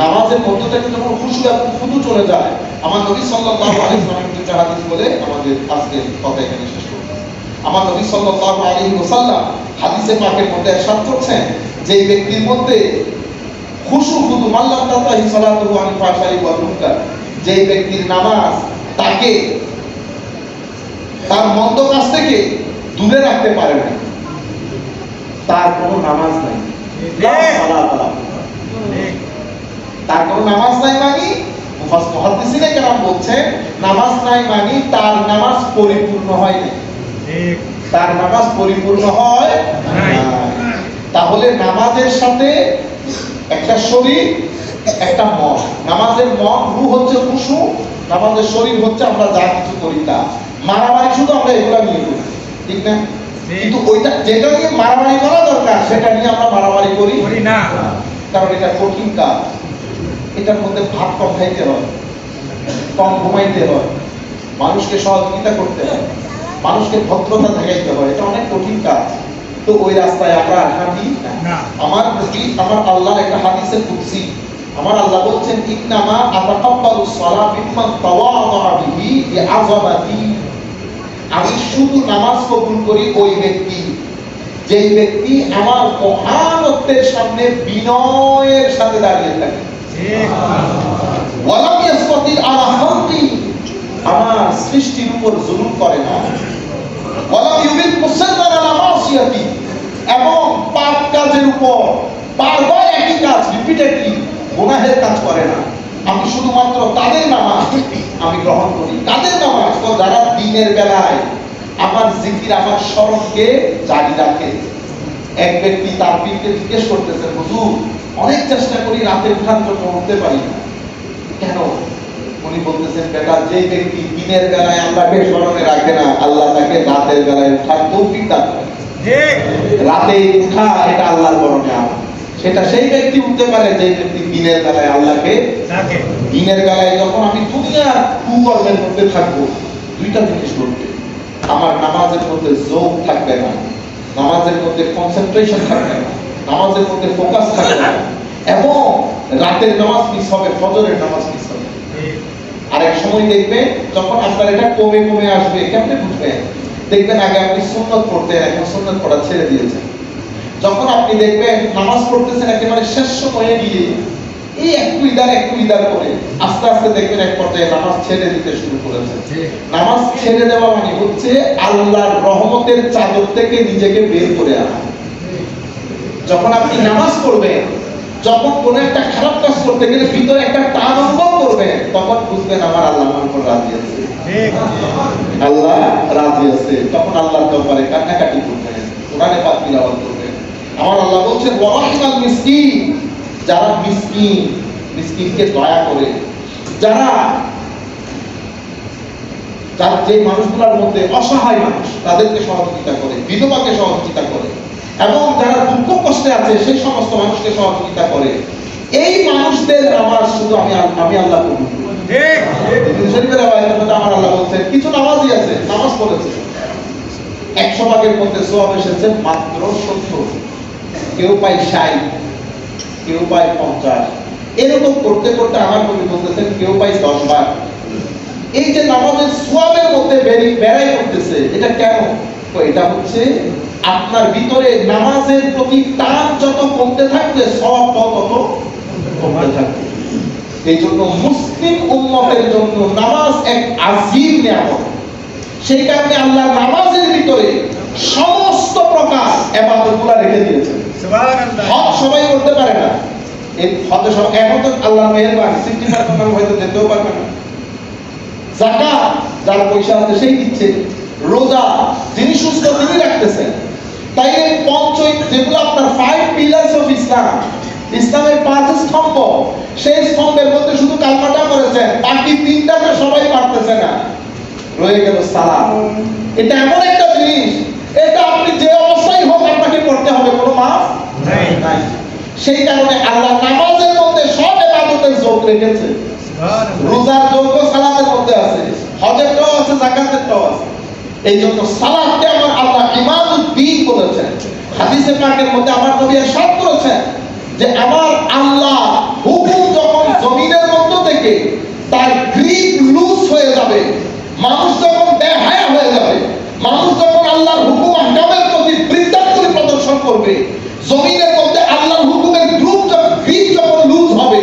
নামাজের মধ্য থেকে যখন খুশু এবং খুদু চলে যায়, আমার নবী সাল্লাল্লাহু আলাইহি ওয়াসাল্লাম দুটো হাদিস বলে আমাদের আজকের কথা এখানে শেষ করব। আমার নবী সাল্লাল্লাহু আলাইহি ওয়াসাল্লাম হাদিসে পাকের মধ্যে ইরশাদ করছেন, যে ব্যক্তির মধ্যে খুশু খুদু মাল্লাম তাতাহি সালাতুহু আনিল ফাহশাই ওয়াল মুনকার, যে ব্যক্তির নামাজ তাকে তার মন্দ কাজ থেকে দূরে রাখতে পারে না, তার কোনো নামাজ নাই। তার কোনো নামাজ নাই মানে মুহাদ্দিসিনে কেরাম বলছেন, নামাজ নাই মানে তার নামাজ পরিপূর্ণ হয় না। তার নামাজ পরিপূর্ণ হয় নাই। তাহলে নামাজের সাথে একটা শরীর, একটা মন। নামাজের মন, রূহ হচ্ছে খুশু, নামাজের শরীর হচ্ছে আমরা যা কিছু করি তা। মারামারি শুধু আমরা এগুলা নিয়ে করি, ঠিক না? কিন্তু ওইটা যেটা নিয়ে মারামারি করা দরকার সেটা নিয়ে আমরা মারামারি করি না, কারণ এটা কঠিন কাজ। এটার মধ্যে ভাত কম খাইতে হয়, কম ঘুমাইতে হয়, মানুষকে সহযোগিতা করতে হয়, মানুষকে ভদ্রতা দেখাইতে হয়। এটা অনেক কঠিন কাজ। তো ওই রাস্তায় আমরা হাঁটি না। আমার প্রতি আমার আল্লাহ একটা হাদিসে কুদসি, আমার আল্লাহ বলছেন, ইন্নামা আতাকাব্বালুস সালাহ মিম্মান তাওয়াদা বিহি বিআযামাতি। আমি শুধু নামাজ কবুল করি ওই ব্যক্তি, যেই ব্যক্তি আমার মহানত্বের সামনে বিনয়ের সাথে দাঁড়িয়ে থাকে। ওয়ালাম ইয়াসতাতিল আলা খালকি, আমার সৃষ্টির উপর জুলুম করে না। ওয়ালাম ইউবিল মুসাল্লান আলা মাসিয়াতি, এবং পাপ কাজের উপর বারবার একই কাজ রিপিটেডলি গুনাহের কাজ করে না। আমি শুধুমাত্র তাদের নামাজ আমি গ্রহণ করি। তাদের নামাজ তো যারা দিনের বেলায় আমার জিকির, আমার স্মরণকে জারি রাখে। এক ব্যক্তি তার পীরকে জিজ্ঞেস করতেছে, হুজুর অনেক চেষ্টা করি রাতে উঠার জন্য, উঠতে পারি না, কেন? উনি বলতেছেন, বেটা, যে ব্যক্তি দিনের বেলায় আল্লাহকে স্মরণে রাখে না, আল্লাহ তাকে রাতের বেলায় উঠার তৌফিক দান করে। রাতে উঠা এটা আল্লাহর বড় নিয়ামত। সেটা সেই ব্যক্তি উঠতে পারে যে ব্যক্তি দিনের বেলায় আল্লাহকে ডাকে। দিনের বেলায় যখন আমি দুনিয়ার কুকর্মের মধ্যে থাকবো, দুইটা জিনিস ঘটবে। আমার নামাজের মধ্যে যোগ থাকবে না, নামাজের মধ্যে কনসেন্ট্রেশন থাকবে না, নামাজের মধ্যে ফোকাস থাকবে না, এবং রাতের নামাজ মিস হবে, ফজরের নামাজ মিস হবে। আর এক সময় দেখবে যখন আপনার এটা কমে কমে আসবে, কেমনে বুঝবেন? দেখবেন আগে আপনি সুন্নত পড়তেন, এখন সুন্নত পড়া ছেড়ে দিয়েছেন। যখন আপনি দেখবেন নামাজ পড়তেছেন একেবারে শেষ সময়ে গিয়ে এই একটু ইদার করে আস্তে আস্তে দেখবেন এক পর্যায়ে নামাজ ছেড়ে দিতে শুরু করেছেন। নামাজ ছেড়ে দেওয়া মানে হচ্ছে আল্লাহর রহমতের চাদর থেকে নিজেকে বের করে আনা। যখন আপনি নামাজ পড়বেন, যখন কোন একটা খারাপ কাজ করতে গেলে ভিতরে একটা টান অনুভব করবেন, তখন বুঝবেন আমার আল্লাহ আমার উপর রাজি আছে, আল্লাহ রাজি আছে। তখন আল্লাহর দরবারে কান্নাকাটি করবেন, কোরআনে পাক তিলাওয়াত করবেন। আমার আল্লাহ বলছেন ওয়ারাহমাল মিসকিন, যারা মিসকিনকে দয়া করে, যারা যে মানুষগুলোর মধ্যে অসহায় মানুষ তাদেরকে সহযোগিতা করে, বিধবাকে সহযোগিতা করে, এবং যারা দুঃখ কষ্টে আছে সেই সমস্ত মানুষকে সহযোগিতা করে, এই মানুষদের নামাজ শুধু আমি আল্লাহ কবুল করি। আমার আল্লাহ বলছেন কিছু নামাজি আছে নামাজ পড়েছে 100 ভাগের মধ্যে সওয়াব এসেছে মাত্র 70, কেউ পায় 60, কেউ পায় 50, এরকম করতে করতে আমার কবি বলতেছেন কেউ পায় 10 ভাগ। এই যে নামাজের সওয়াবের মধ্যে বেড়াই করতেছে, এটা কেন? এটা হচ্ছে আপনার ভিতরে নামাজের প্রতি টান যত কমতে থাকবে সওয়াব তত কমতে থাকবে। এই জন্য মুসলিম উম্মতের জন্য নামাজ এক আযীম নিয়ামত। সেই কারণে আল্লাহ নামাজের ভিতরে সমস্ত প্রকার ইবাদতগুলো রেখে দিয়েছেন। সুবহানাল্লাহ। হজ সবাই করতে পারে না, এই হজে সব এখন তো আল্লাহর মেহেরবানি 60% মানুষ হয়তো যেতেও পারবে না। যাকাত যার পয়সা আছে সেই দিচ্ছে, রোজা যিনি সুস্থ তিনি রাখতেছেন। তাই এই যেগুলো আপনার 5 পিলার্স অফ ইসলাম, ইসলামের 5 স্তম্ভ, সেই স্তম্ভের মধ্যে শুধু কালমাটা করেছেন, বাকি 3টাকে সবাই পারতেছে না, রয়ে গেল সালাত। এটা এমন একটা জিনিস, এটা আপনি যে অবস্থায় হোক আপনাকে করতে হবে, কোনো মাফ নাই। সেই কারণে আল্লাহ নামাজের মধ্যে সব ইবাদতের যোগ রেখেছে। রোজার যোগ সালাতের মধ্যে আছে, হজেরটাও আছে, যাকাতেরটাও আছে। এই জন্য সালাতকে আমার আল্লাহ ইমাদুদ্দিন বলেছেন। হাদিসে পাকের মধ্যে আমার নবী ইরশাদ করেছেন যে আমার আল্লাহ হুকুম যখন জমিনের মধ্য থেকে তার গ্রিপ লুজ হয়ে যাবে, মানুষ যখন বেহায়া হয়ে যাবে, মানুষ যখন আল্লাহর হুকুম আহকামের প্রতি বৃদ্ধাঙ্গুলি প্রদর্শন করবে, জমিনের মধ্যে আল্লাহর হুকুমের গ্রিপ যখন লুজ হবে,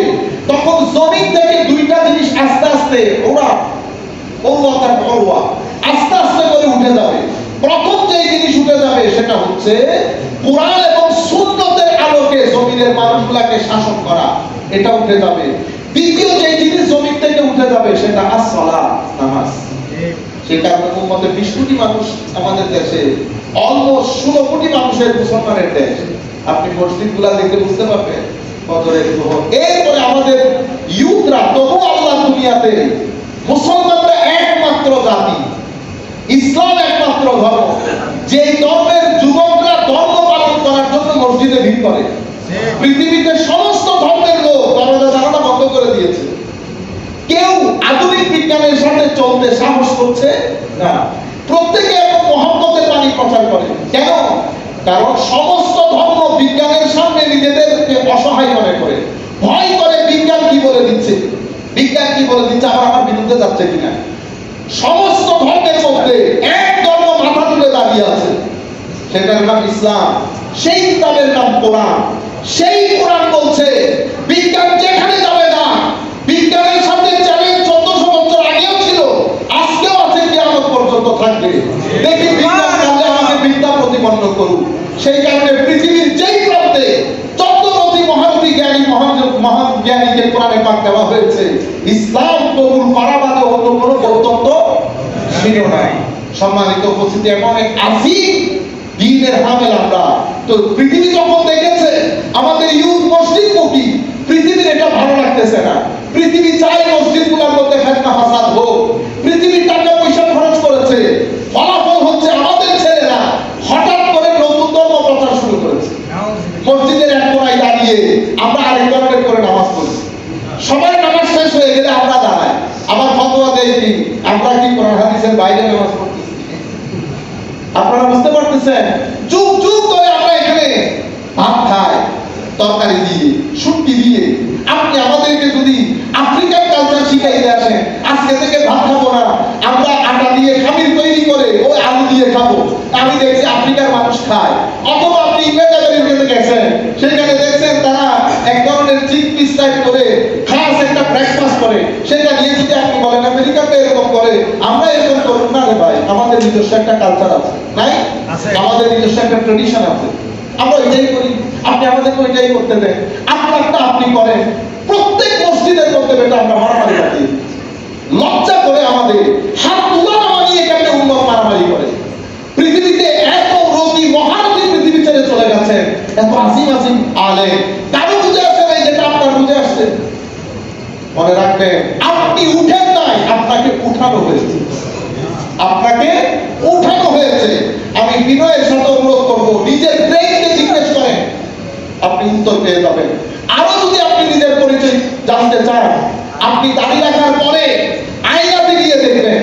তখন জমিন থেকে দুইটা জিনিস আস্তে আস্তে আস্তে আস্তে করে উঠে যাবে। প্রথম যে জিনিস উঠে যাবে সেটা হচ্ছে কোরআন এবং সুন্নতের আলোকে জমিনের মানুষগুলোকে শাসন করা, এটা উঠে যাবে। দ্বিতীয় যে জিনিস জমিন থেকে উঠে যাবে সেটা আসসালাত, নামাজ। সেই কারণে উম্মতের 20 কোটি মানুষ আমাদের দেশে, অলমোস্ট 16 কোটি মানুষের মুসলমানের দেশ। আপনি মসজিদগুলো দেখে বুঝতে পারবেন ফজরের যোহর। এরপরে আমাদের ইউথরা, তবু আল্লাহ দুনিয়াতে মুসলমানরা একমাত্র জাতি, ইসলাম একমাত্র ধর্ম, যে ধর্মের যুবকরা ধর্ম পালন করার জন্য মসজিদে ভিড় করে। পৃথিবীতে সমস্ত ধর্মের লোক দরজা জানালা বন্ধ করে দিয়েছে, কেউ আধুনিক বিজ্ঞানের সাথে চলতে সাহস করছে না। প্রত্যেকে এখন মুহাম্মদের বাণী প্রচার করে। কেন? কারণ সমস্ত ধর্ম বিজ্ঞানের সামনে নিজেদেরকে অসহায় মনে করে, ভয় করে বিজ্ঞান কি বলে দিচ্ছে, আবার আমার বিরুদ্ধে যাচ্ছে কিনা। সমস্ত ধর্মের মধ্যে এক ধর্ম মাথা তুলে দাঁড়িয়ে আছে, সেটার নাম ইসলাম। সেই ইসলামের নাম কোরআন। সেই কোরআন বলছে বিজ্ঞান যেখানে যাবে না, বিজ্ঞানের সাথে চ্যালেঞ্জ 1400 বছর আগেও ছিল, আজকেও আছে, কিয়ামত পর্যন্ত থাকবে। দেখি বিজ্ঞান কাজে আমাকে বিদ্যা প্রতিপন্ন করুক। সেই কারণে পৃথিবীর যেই প্রান্তে যত মহারথী জ্ঞানী মহান জ্ঞানীকে কোরআনে পাক দেওয়া হয়েছে, ইসলাম কবুল করা বাদে অন্য কোনো বক্তব্য ছিল না। সম্মানিত উপস্থিতি, এমন এক আযীম দ্বীনের হামেল আমরা। তো পৃথিবী যখন দেখেছে আমাদের ইউথ মসজিদমুখী, পৃথিবীর এটা ভালো লাগতেছে না। পৃথিবী চায় মসজিদগুলোর মধ্যে ফিতনা ফাসাদ হোক। পৃথিবী টাকা পয়সা খরচ করেছে, ফলাফল হচ্ছে আমাদের ছেলেরা হঠাৎ করে নতুন ধর্ম প্রচার শুরু করেছে। মসজিদের এক কোণায় দাঁড়িয়ে আমরা আরেক ধরনের করে নামাজ পড়ি। সবাই নামাজ শেষ হয়ে গেলে আমরা দাঁড়াই, আবার ফতোয়া দেই কি আমরা কি কোরআন হাদিসের বাইরে নামাজ পড়তেছি। আপনারা বুঝতে পারতেছেন? যুগ যুগ ধরে আমরা এখানে ভাত খাই তরকারি দিয়ে, শুটকি দিয়ে। আপনি আমাদেরকে যদি আফ্রিকান কালচার শিখাইতে আসেন, আজকে থেকে ভাত খাবো না, আমরা আটা দিয়ে খামির তৈরি করে ওই আলু দিয়ে খাবো, আমি দেখছি আফ্রিকার মানুষ খায়, অথবা আপনি ইংরেজ আমেরিকাতে গেছেন, সেখানে দেখছেন তারা এক ধরনের চিক পিস টাইপ করে খাস একটা ব্রেকফাস্ট করে, সেটা নিয়ে যদি আপনি বলেন আমেরিকাতে এরকম করে, আমরা এরকম করুন না রে ভাই, আমাদের নিজস্ব একটা কালচার আছে, নাই? আমাদের নিজস্ব একটা ট্রেডিশন আছে, আমরা ওইটাই করি, আপনি আমাদেরকে ওইটাই করতে দেন, আপনারটা আপনি করেন। প্রত্যেক মসজিদের মধ্যে বেটা আমরা মারামারি রাখি, লজ্জা করে আমাদের হাত তুলনা মানিয়ে কেমনে উম্মত মারামারি করে। পৃথিবীতে এত রবি মহারবী পৃথিবী ছেড়ে চলে গেছেন, এত আসিম আসিম আলে, কারো বুঝে আসে নাই যেটা আপনার বুঝে আসছে। মনে রাখবেন, আপনি উঠেন নাই, আপনাকে উঠানো হয়েছে, আপনাকে উঠানো হয়েছে। আমি বিনয়ের সাথে অনুরোধ করবো, নিজের ব্রেইনকে জিজ্ঞেস করেন, আপনি উত্তর পেয়ে যাবেন। আরো যদি আপনি নিজের পরিচয় জানতে চান, আপনি দাড়ি রাখার পরে আয়নাতে গিয়ে দেখবেন,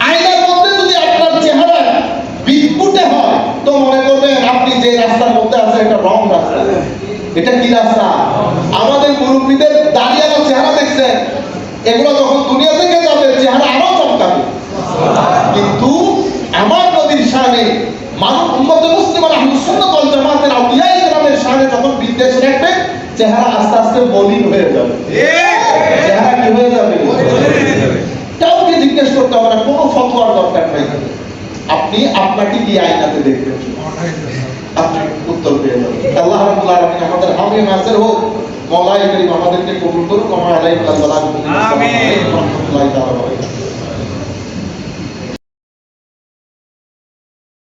আয়নার মধ্যে যদি আপনার চেহারা বিদ্যুটে হয়, তো মনে করবেন আপনি যে রাস্তার মধ্যে আছেন এটা রং রাস্তা। এটা কি রাস্তা? আমাদের মুরব্বীদের দাঁড়িয়ানো চেহারা দেখছেন, এগুলো যখন দুনিয়া থেকে যাবে চেহারা আরো চমকাবে। কিন্তু আমার নবীর শানে, মানব উম্মতে মুসলিমার আহলুস সুন্নাত ওয়াল জামাতের আউলিয়ায়ে কেরামের শানে যখন বিদ্বেষ রাখবে, চেহারা আস্তে আস্তে মলিন হয়ে যাবে। চেহারা কি হয়ে যাবে? কাউকে জিজ্ঞেস করতে হবে না, কোনো ফতোয়ার দরকার নাই। আপনি আপনাকে কি আয়নাতে দেখবেন, আপনি উত্তর পেয়ে যাবেন। আল্লাহ রাব্বুল আলামিন আমাদের হামে নাসির হোক, মওলাই করিম আমাদেরকে কবুল করুন। ওয়া আলাইকুম আসসালাম। আমিন।